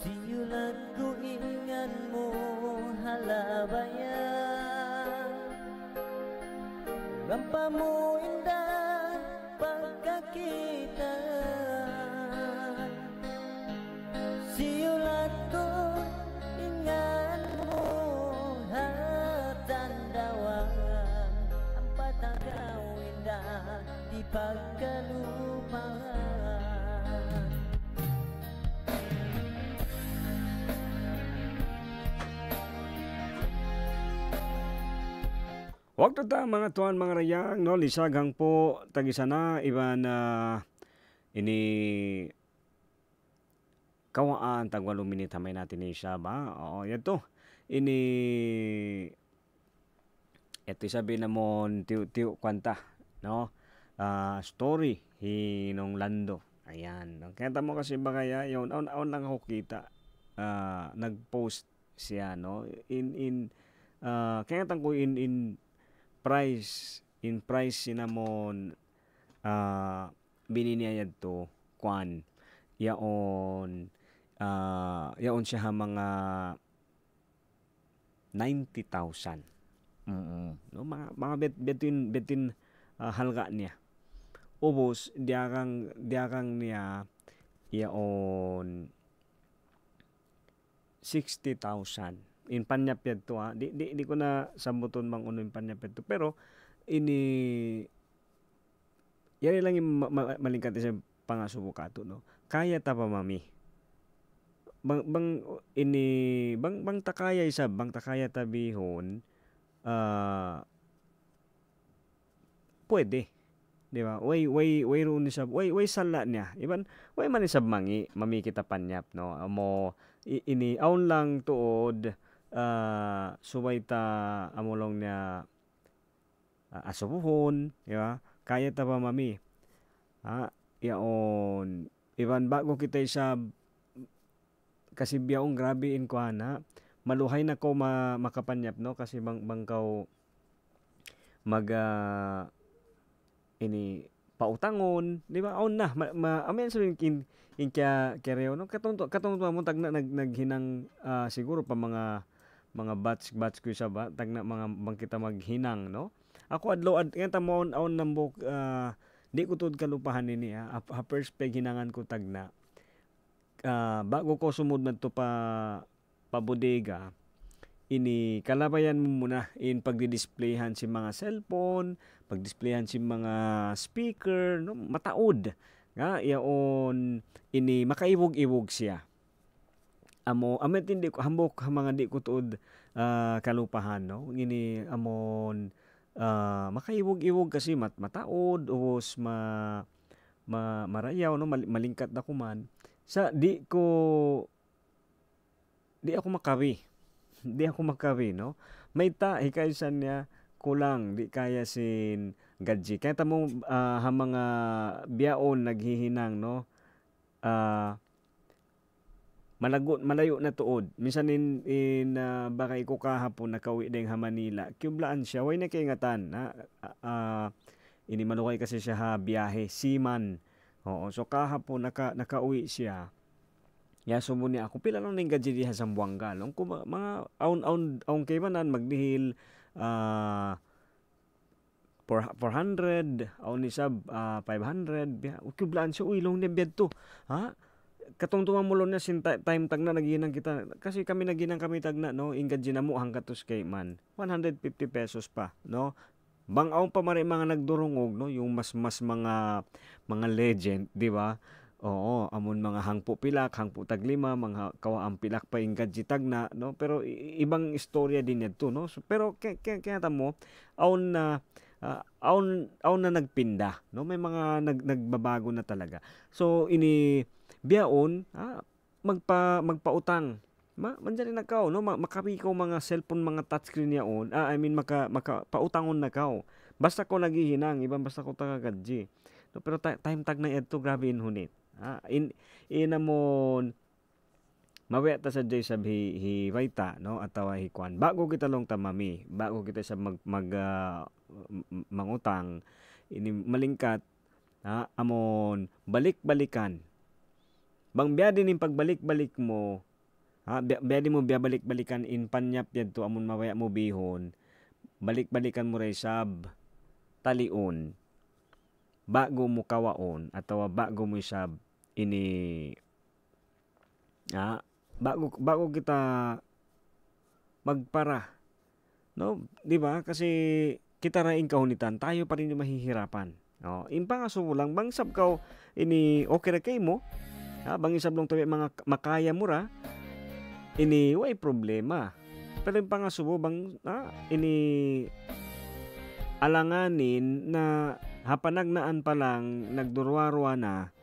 Siyulat ko ingan mo halabayan, rampa mo indah pagkakita. Siyulat ko ingan mo hatandawan, ang patagaw indah di pagkalupahan. Waktu ta mga tuan mga rayang no lisagang po tagisana iban ini kawaan tag 8 minit hamay natin ni siya ba. Oo, yato. Ini ito sabi namon tiu kwanta no. Story hinong Lando. Ayan. No? Kaya tamo kasi bagaya yon on lang ako kita. Nag-post siya no in kaya tang ko in price sinamon bininiyad to kwan yaon siya mga 90,000 no mga betin halga niya ubos diakang niya yaon 60,000 in panyapyad to di ko na sambuton mang uno in panyapyad to pero ini yan lang yung malingkat sa pangasubukato no kaya ta pa mami bang takaya isa bang takaya tabihon pwede di ba way ron isa way sala niya iban way man isab mangi mami kita panyap no amo ini aun lang tuod subay ta amulong niya asubuhon, di ba? Kaya ta ba mami? Yaon. Iban bago kita isa kasi biyaong grabe in ko na maluhay na ko makapanyap no kasi bangkaw ini pautangon, di ba? Aun na amen sabihin in kaya kereo no katong mo tag na naghinang siguro pa mga batch ko sa ba tag na mga bang kita maghinang no ako adlaw ngeta mo on nambok di ko tud kalupahan nini first peg hinangan ko tag na bago ko sumud man to pa bodega ini kalabayan mo muna in pagdi-displayhan si mga cellphone pag-displayhan si mga speaker no mataod nga yaon ini makaiwog-iwog siya amet hindi ko hambok mga di ko tuod kalupahan no ini amon makaiwog-iwog kasi mataod ubos marayaw no malingkat na kuman sa di ako makawi no may hikaysan niya kulang di kaya sin gadji kaya tamo mga biyaon naghihinang no malayo na tuod minsan in baka iko kahapon nakawi ding Manila kyublaan siya way na kaingatan ini malukay kasi siya ha biyahe seaman oo so kahapon nakauwi siya ya sumo ni ako pila lang ning gadji diha sa Buanga long mga aun kay manan magdihil 400 aun ni sab 500 kyublaan siya uy long nembed to katong tumamulon na sin time tag na naginang kita kasi kami naginang kami tag na no ingad ginamo hanggatos kay man 150 pesos pa no bangaw pa mari mga nagdurungog no yung mas mga legend di ba oo amon mga hangpo pilak hangpo taglima mga kawaang pilak pa ingad tag na no pero ibang istorya din yadto no so, pero kaya tamo aun na nagpinda no may mga nagbabago na talaga so ini biyaon magpautang manjari na kao no makapi ko mga cellphone mga touchscreen yaon I mean makapautangon na kao basta ko naghihinang ibang basta ko tagagadji no pero time tag na ito grabe inhunit inamon mawet ta sa jay sab hiwaita no atawa hikwan bago kita long tamami bago kita sa mangutang ini malingkat amon balik-balikan. Bang biya din yung pagbalik-balik mo, biya din mo balik-balikan in panyap yan to amon mawaya mo bihon, balik-balikan mo ray sab talion bago mo kawaon atawa bago mo sab ini bago kita magpara, no, di ba? Kasi kita ra kahunitan, tayo pa rin yung mahihirapan. No, impa nga lang bang sab kaw ini okay ra kay mo. Bang isab lang tayo mga makaya mo ra, ini way problema. Pero yung pangasubo bang ini alanganin na hapanagnaan pa lang nagdurwarwa na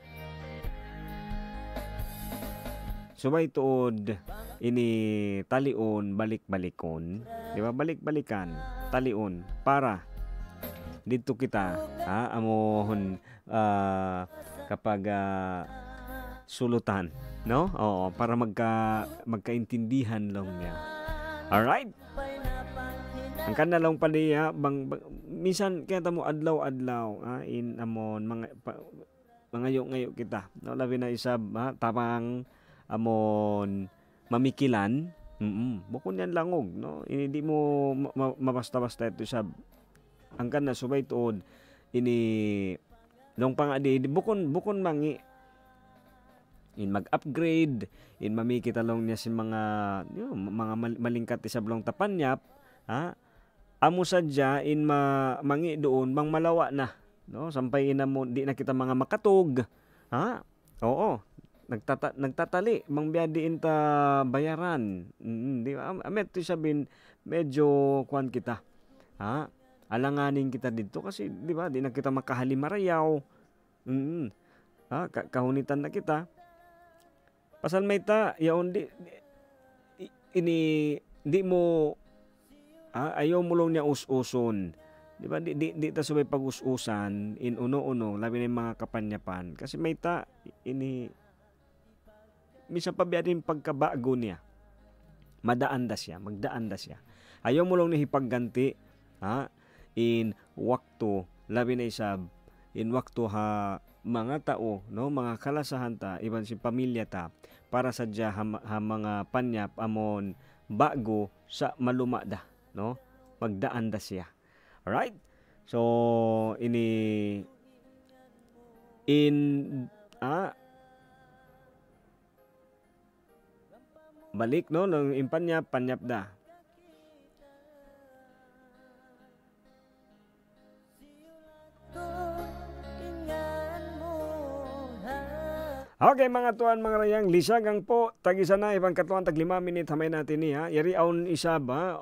subay tuod ini talion balik-balikon, di ba? Balik-balikan talion para dito kita amon kapag sulutan, no? Oo, para magkaintindihan lang niya. Alright? Ang kana lang pala bang minsan kaya mo adlaw-adlaw in amon mga ngayo kita. No, labi na isab tapang amon mamikilan. Bukon yan langog, no? Hindi mo mabasta-basta ito sab. Ang kana subay tuod ini long pangadi bukon mangi in mag-upgrade, in mamikita long niya si mga malingkat isablong tapanyap, amo sadya in mangi doon bang malawa na, no, sampay ina mo di na kita mga makatog, oo, nagtatali bang biadiin ta bayaran, di ba? Amet to sabihin medyo kuan kita, alanganin kita dito kasi di ba di na kita makahalimarayaw, kahunitan na kita. Pasal may ta, yaon di mo, ayaw mo lang niya us-uson. Di ba? Di ta subay pag-us-usan, in uno-uno, labi na yung mga kapanyapan. Kasi may ta, misa pa biya din pagkabago niya. Magdaan da siya. Ayaw mo lang niya hipagganti, in wakto, labi na isab, in wakto mga tao, no, mga kalasahan ta, iban si pamilya ta, para sadya mga panyap amon bago sa malumada, no, magdaan da siya. Alright? So balik, no, nung impanyap da. Okay mga tuan mga rayang lisagang po tagisa na ibang katuan tag 5 minute hamay natin niya. Yari aun isa ba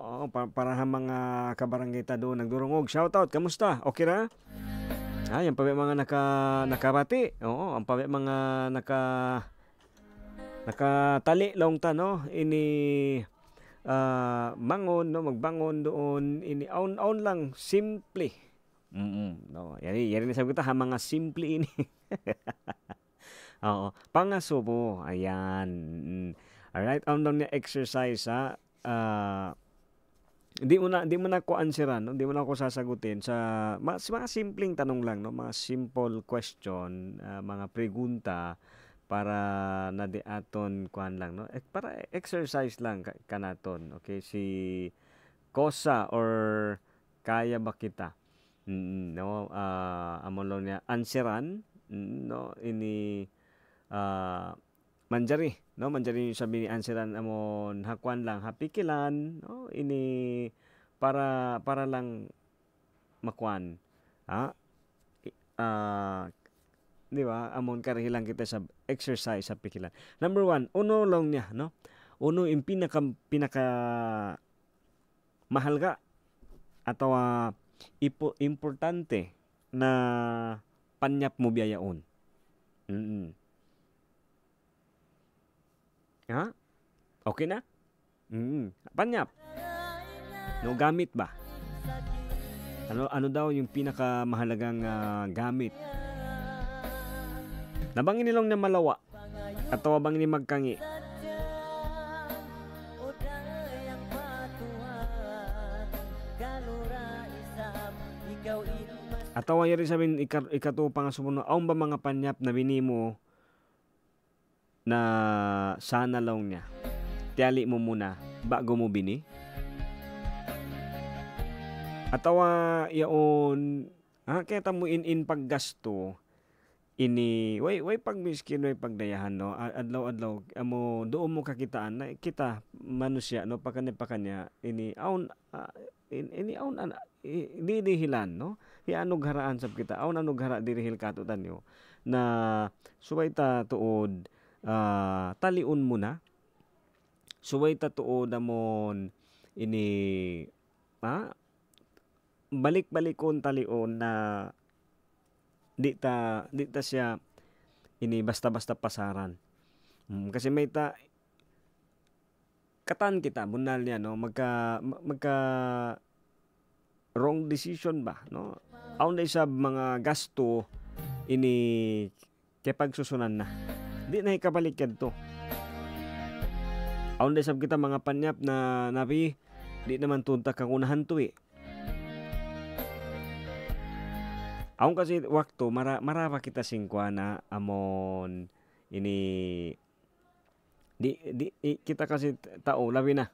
para ha mga kabarangay ta doon nagdurungog. Shout out, kamusta? Okay ra? Yan pa mga nakabati. Oo, ang pa mga nakatali long ta, no. Ini bangon, no, magbangon doon ini aun lang simple. No, yari na sabi kita ha mga simple ini. Oo, pangasubo. Ayan. Alright, ang lang niya exercise Di mo na ko answeran, no? Di mo na ako sasagutin sa mga simpleng tanong lang, no? Mga simple question, mga pregunta para na di aton kuan lang, no? Para exercise lang kanaton. Okay, si kosa or kaya ba kita? No, amon lang niya answeran, no, ini manjari, no, manjari sabi ni answeran amon hakwan lang hapikilan, no, ini para lang makwan, di ba, amon karahilang kita sa exercise sa pikilan. Number 1, uno lang niya, no, uno yung pinaka mahalga atau importante na panyap mo biyayaon. Okay na? Panyap. No, gamit ba? Ano daw yung pinakamahalagang gamit? Nabangin nilang na malawa at bangin ni magkangi. Atawa yari sabihin ikato pa nga sumuno, aun ba mga panyap na binimo na sana law niya. Tiyali mo muna bago mo bini. Atawa yaon kita mo in paggasto ini way pagmiskin way pagdayahan no adlaw amo doon mo kakitaan na kita manusia no pakanya ini aun dirihilan no anog haraan sab kita aun anog hara dirihil kato tanyo na suway ta tuod taliun mo na suway ta tuod amon ini balik-balikon talion na di ta siya ini basta-basta pasaran. Kasi may katan kita bunal niya no magka wrong decision ba no. Aun na isa mga gasto ini kay pagsusunan na. Di na ikabalik kadto. Aun na isa kita mga panyap na nabi di naman tunta kang unahan to eh. Aun kasi waktu marapa kita singkwana amon ini di kita kasi tao labi na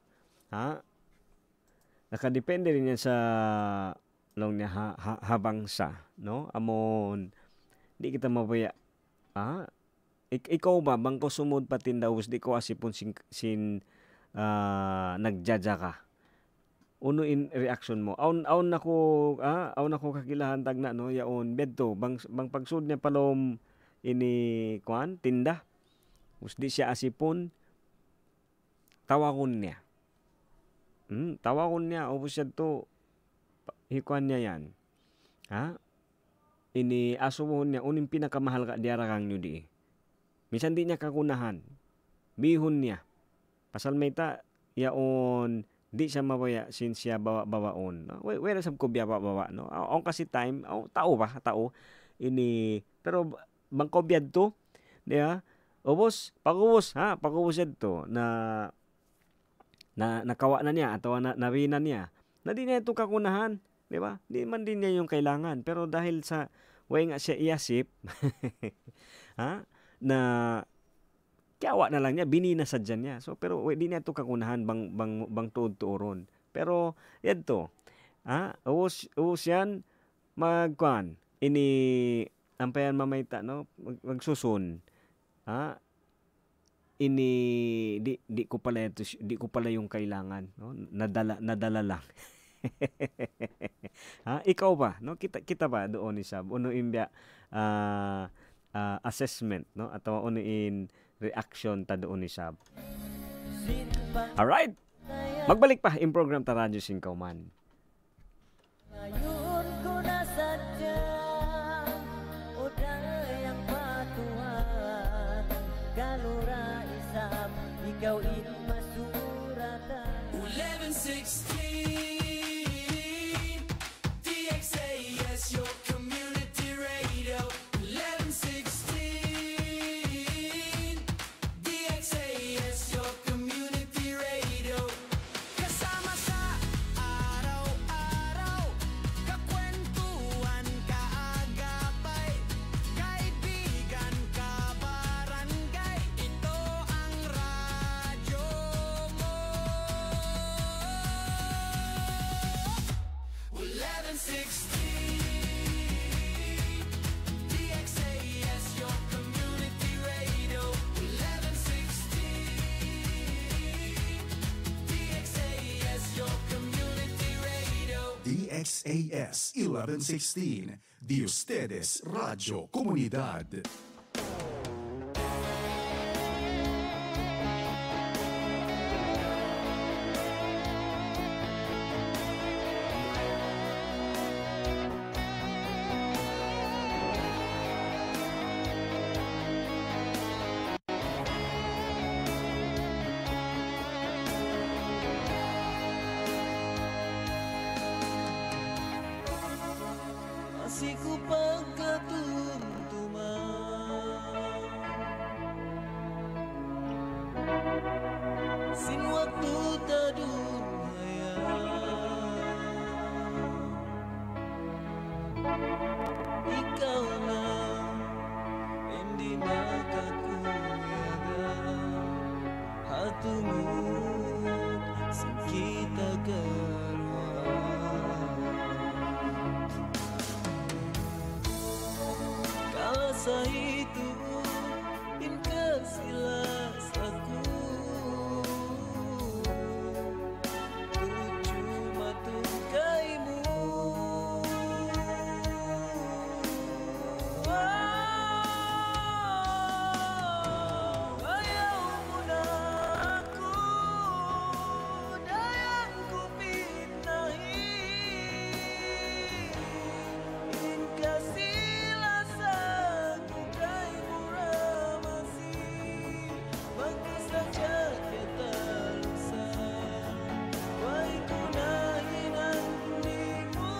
nakadepende rin yan sa long niya habang sa no amon di kita mabaya ikaw ba bangko sumud patindaws di ko asipon sin nagjaja ka. Uno in reaction mo. Aun nako kakilahan tagna no yaon bedto bang pagsud niya palom ini kuan tinda. Usdi siya asipon tawakon niya. Tawakon niya ubos siya to hikuan niya yan. Ini asuhon niya uning pinakamahal ka diara kang nyo di. Minsan di niya kakunahan. Bihon niya. Pasal may ta yaon di siya mabaya sin siya bawaon no wala sab ko biya bawa no on kasi time tao ini pero bangko biad to diya ubos pagubos to na nakawa na niya atawa na nawina niya na di niya ito kakunahan di ba di man din niya yung kailangan pero dahil sa way nga siya iasip na kiawa na lang niya, binina sa dyan niya. So, pero di niya ito kakunahan bang tuod-tuoron. Pero, yan to. Uus yan, magkuhan. Ini, ampayan mamayta, no? Magsusun. Ini, di ko pala yung kailangan. No? Nadala lang. Ikaw ba? No? Kita ba doon isab? Uno imbya assessment, no? Atau uno in reaction ta doon ni Sab. Alright. Magbalik pa in program ta Radyo Singkauman. Ngayon ko na sadya uday ang patuhan kalura isab ikaw in masuratan 1116 DXAS your community radio 1116 DXAS 1116, de ustedes Radio Comunidad. Siku pagkatumtuman sin waktu tadunhaya ikaw lang, hindi makakuyaga hatungod sa kita kala sa ituon ka sila sa ko tuju matugay mo ayaw mo na ako dayang ko pinahin ka sila sa kukay mura masih bagus saja kita lusan why kunahin ang di mo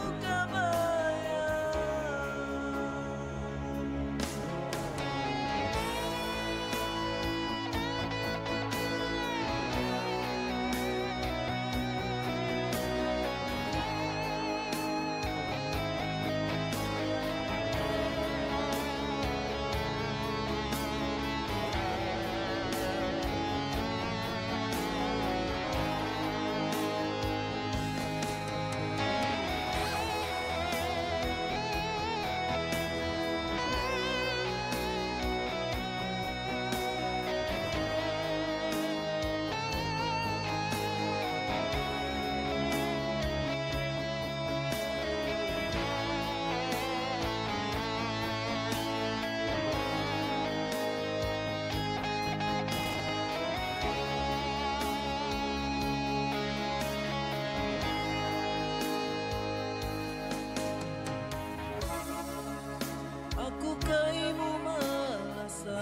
ako kay mo malasa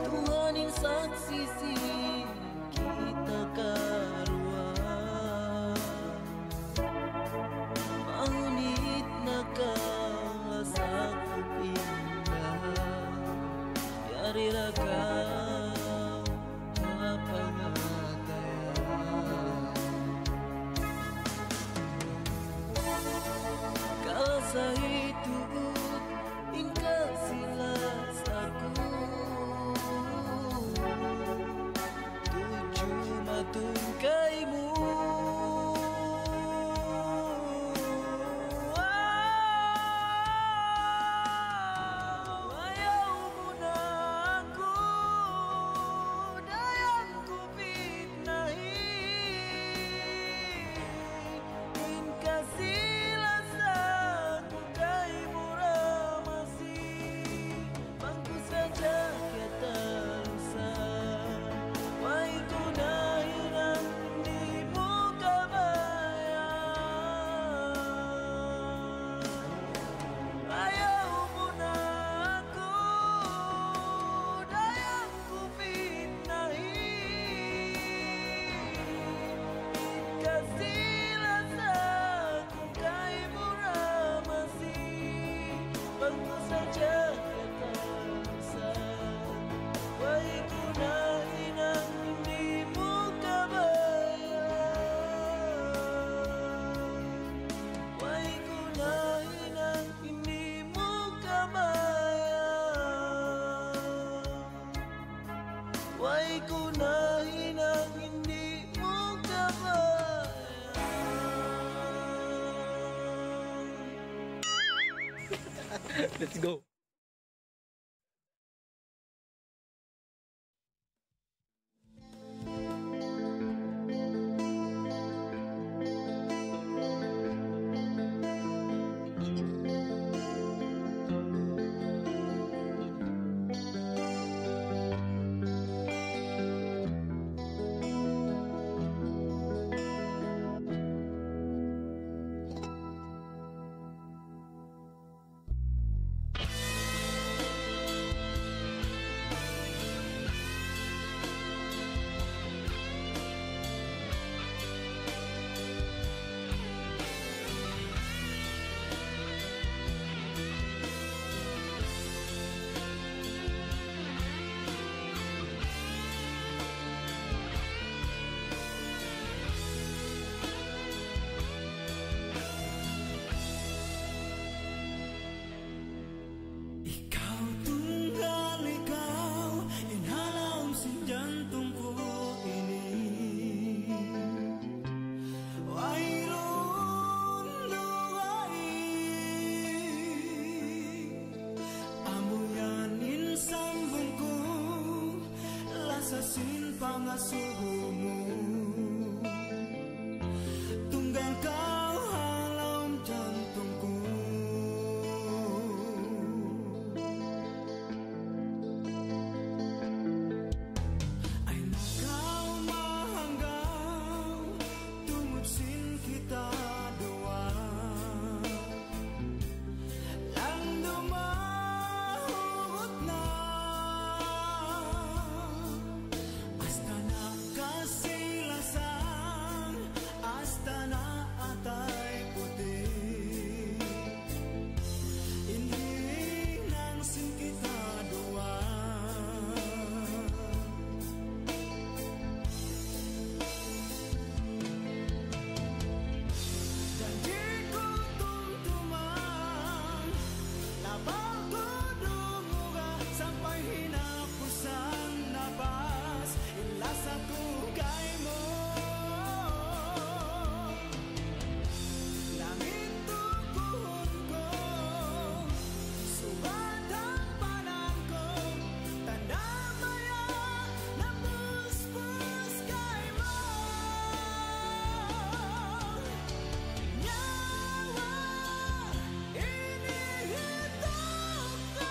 tuhanin saksi si kita karua maunit na ka sa kupinda yari ra ka sa ituod inka sila sa ko tuju matungkay mo ayaw mo na ako dayang ko pinahin inka sila sa kukay mura masih bagus saja kita lusan why kunahin ang di mo kabayan ayaw mo na ako dayang ko pinahin ka sila sa kukay mura masih bagus saja kita lusan why kunahin ang di mo kabayan why kunahin ang hindi mo kabayan why kunahin ang hindi mo kabayan Let's go. mga sugo mo. Tunggal kau halau jantungku. Ay kau mahanggaw tumutsin kita dua. Lando mahubot na Astana kasilasan, Astana atay puti. Inhinang sin kita dua. Janji ko tumtumang, labang ko dumuga sampai hinapusan napas. Ilasa tugay mo. Langit tukuhon ko, subad ang panang ko. Tanda maya na puspos kay mo. Nyawa inihitong ko.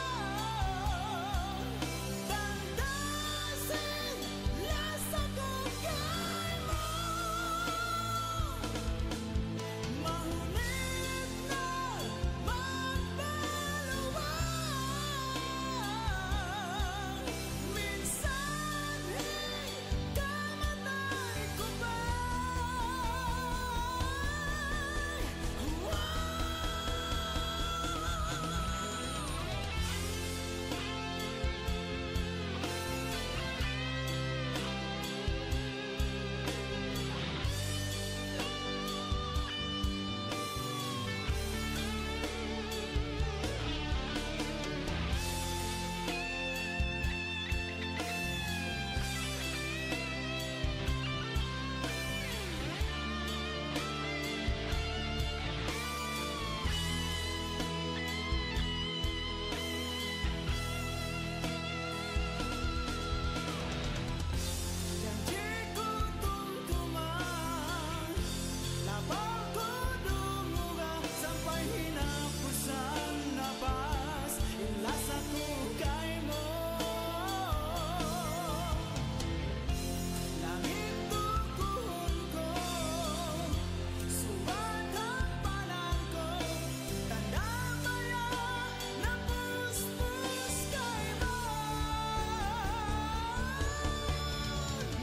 Tandasin lasa ko kay mo. Mahunit na magbaluwang. Minsan kamatay ko ba? Janji ko tumtumang, labang ko dumuga sampai hinapusan napas. Ilasa tugay mo. Langit tukuhon ko, subad ang panang ko. Tanda maya na puspos kay mo.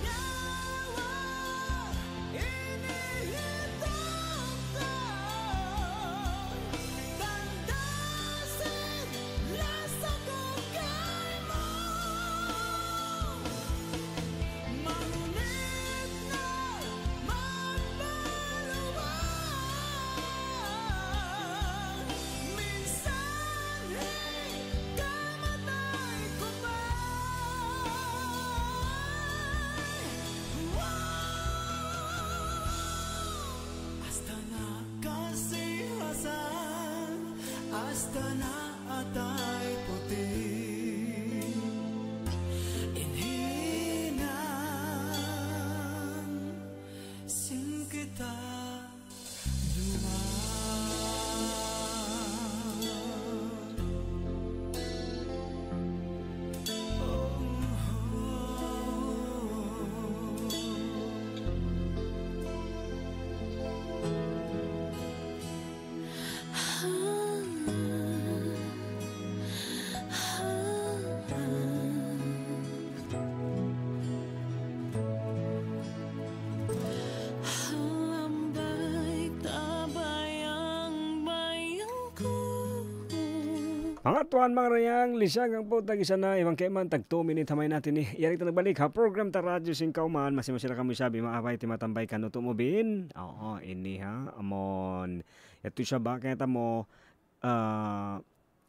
Nyawa inihitong ko. Tandasin lasa ko kay mo. Mahunit na magbaluwang. Minsan kamatay ko ba? Astana kasilasan, Astana atay puti. Inhinang sin kita dua. Mga tuan mga rayang, lisag ang po tag isa na ibang kaiman, tag 2 minute hamay natin Yari ito nagbalik ha, program ta radyo sing kauman, masimasira kami sabi, maabay timatambay ka no tumubin. Oo, ini ha, amon. Ito siya ba, kaya mo,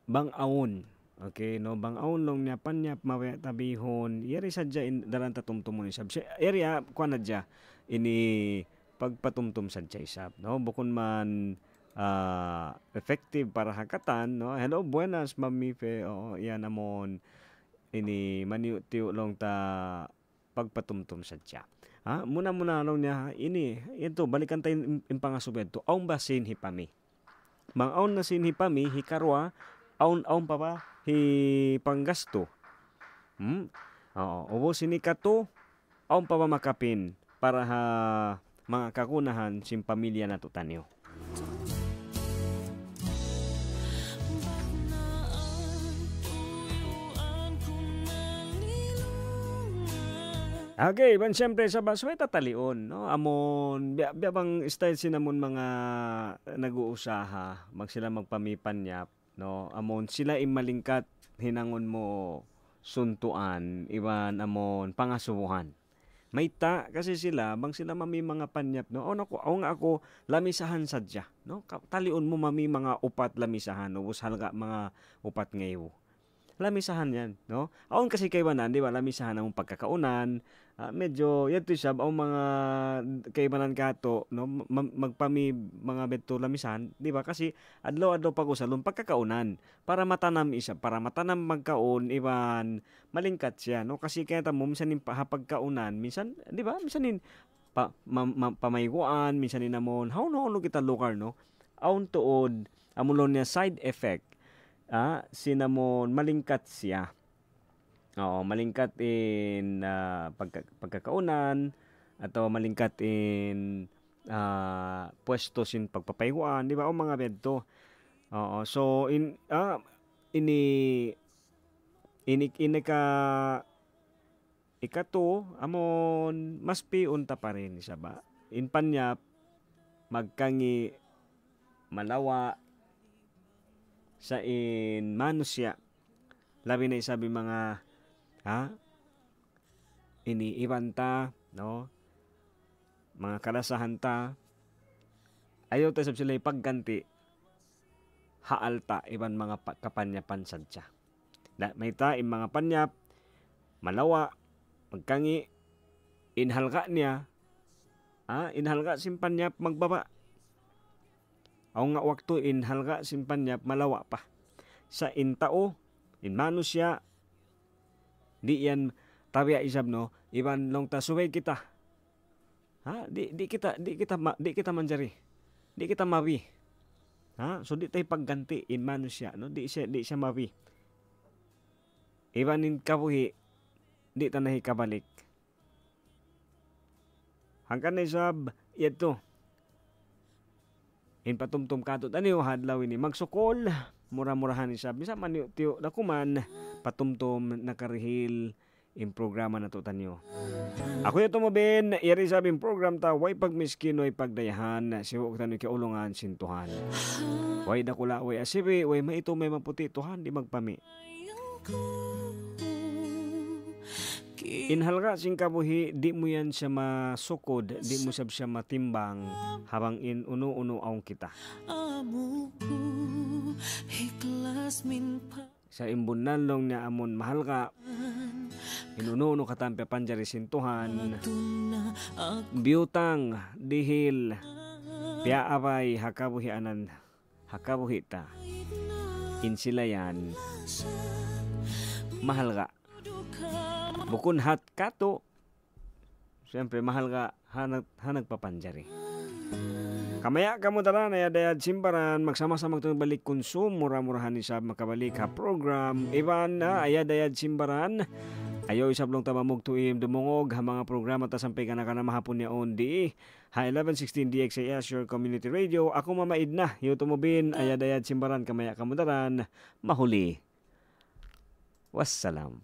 bang aon. Okay, no, bang aon long niya, panyap, mawaya tabihon, yari sadya, dalan tatumtumon isab. Yari ha, kwa na dya, ini pagpatumtum sadya isab. No, bukon man, effective para hakatan, no? Hello, buenas, Mami Fe. Oo, yan amon. Ini maniutiyo long ta pagpatumtum sadya. Muna lang niya, ito, balikan tayo yung pangasubed to. Aun ba sinhipami? Mang aun na sinhipami, hikarwa, aun pa ba, panggasto. Ubo sinikato, aun pa ba makapin para mga kakunahan sin pamilya na tutanyo. Okay, ban siyempre sa basway tatalion, no? Amon bang style sinamon mga nag-uusaha, sila magpamipanyap, no? Amon sila imalingkat hinangon mo suntuan, iban amon pangasubuhan. May ta kasi sila mami mga panyap, no? Ako lamisahan sadya, no? Talion mo mami mga upat lamisahan, no? Halga mga upat ngayo. Lamisahan yan, no? Aon kasi kaybanan, di ba? Lamisahan ang pagkakaunan. Medyo, yato siya, ang mga kaybanan kato, no? Magpami mga beto lamisahan, di ba? Kasi adlaw pag-usalon, pagkakaunan. Para matanam magkaon, iban, malingkat siya, no? Kasi kaya tamo, minsan pagkaunan, minsan, di ba? Minsan pamayguan, minsan namon, how no kita lugar, no? Aon tuod, amulon niya side effect, sinamon malingkat siya. Malingkat in pagkakaunan atau malingkat in pwesto sin pagpapayguan, di ba? O mga bedto. So ini ka ikato amon mas piunta pa rin siya ba? In panyap magkangi malawa sa in manusya. Labi na isabi mga iniibanta, no? Mga kalasahan ta. Ayaw tayo sila ipagganti. Haalta iban mga kapanyapan sadya. May ta in mga panyap malawa magkangi inhalga niya. Inhalga sin panyap magbaba. Aw nga wakto inhalga sin panyap malawa pa. Sa intao inmano siya di yan tabiya isab, no? Iban long ta suway kita. Di kita manjari. Di kita mawi. So di tayo pagganti inmano siya, no? Di siya mawi. Iban in kabuhi di ta nahi kabalik. Hangkan isab ito. In patumtum kato taniyo hadlaw ini magsukol. Mura-murahan isab. Bisa man tiyo dakuman patumtom nakarihil in programa na to tanyo. Ako yung tumabin, iri sabing program ta, way pagmiskino'y pagdayahan, siwag tanyo kiulungan sintuhan. Way dakula, way asibi, way maito may maputi, tuhan di magpami. Inhalga sing kabuhi, di mo yan siya masukod, di mo siya matimbang, habang in uno-uno aong kita. Sa imbunan long niya amon mahal ka, inuno katampi panjari sintuhan, biyutang, dihil, piaabay, hakabuhi ta, insilayan, mahal ka. Bukun hat kato, siyempre mahal ka, hanag papanjari. Kamaya kamo tara na yadayad simbaran magsama-sama itong balik konsum mura-murahan isab makabalik ha program iban na ayadayad simbaran ayo isab long tamamog tuim dumungog ha mga programa ta sampay ka na mahapon niya on di ha 1116 DXAS your community radio ako mamaid na yung tumubin ayadayad simbaran kamaya kamo taran mahuli wassalam.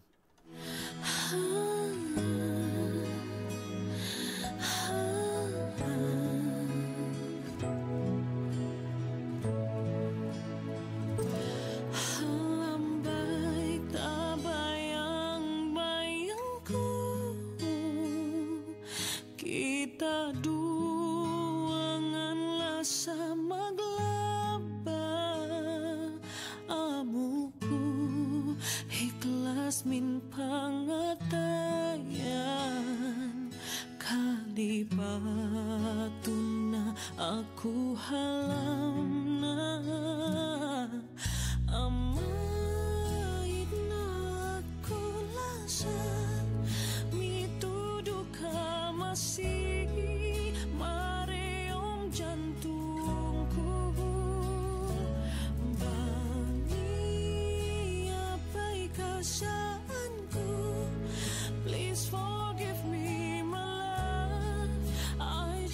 Min pangatayan kalibatun na aku halam na amait na aku lasan mitu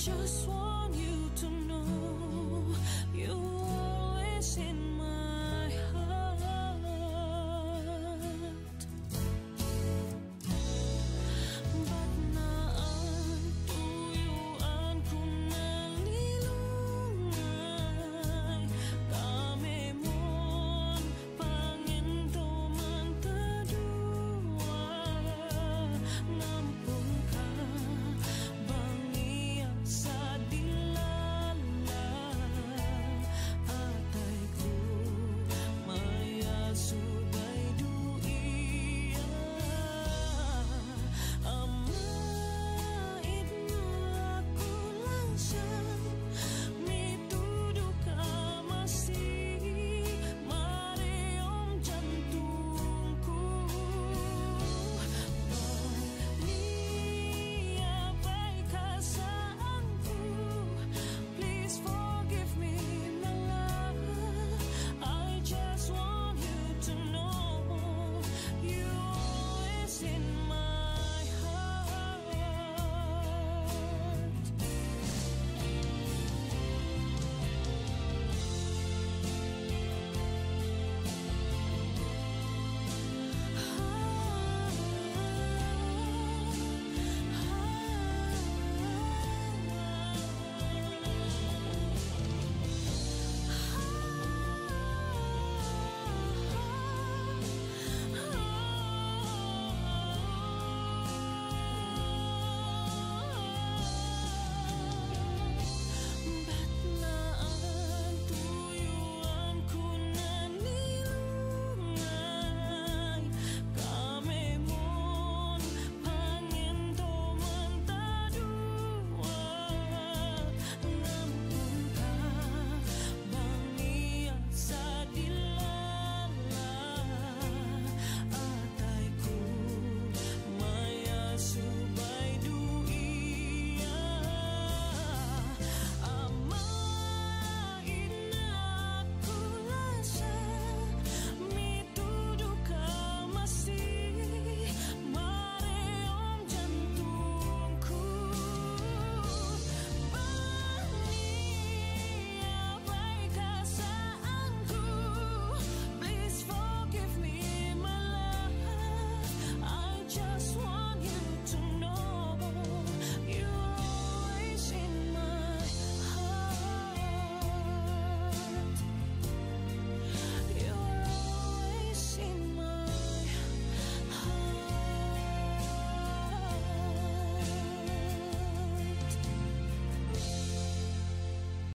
just want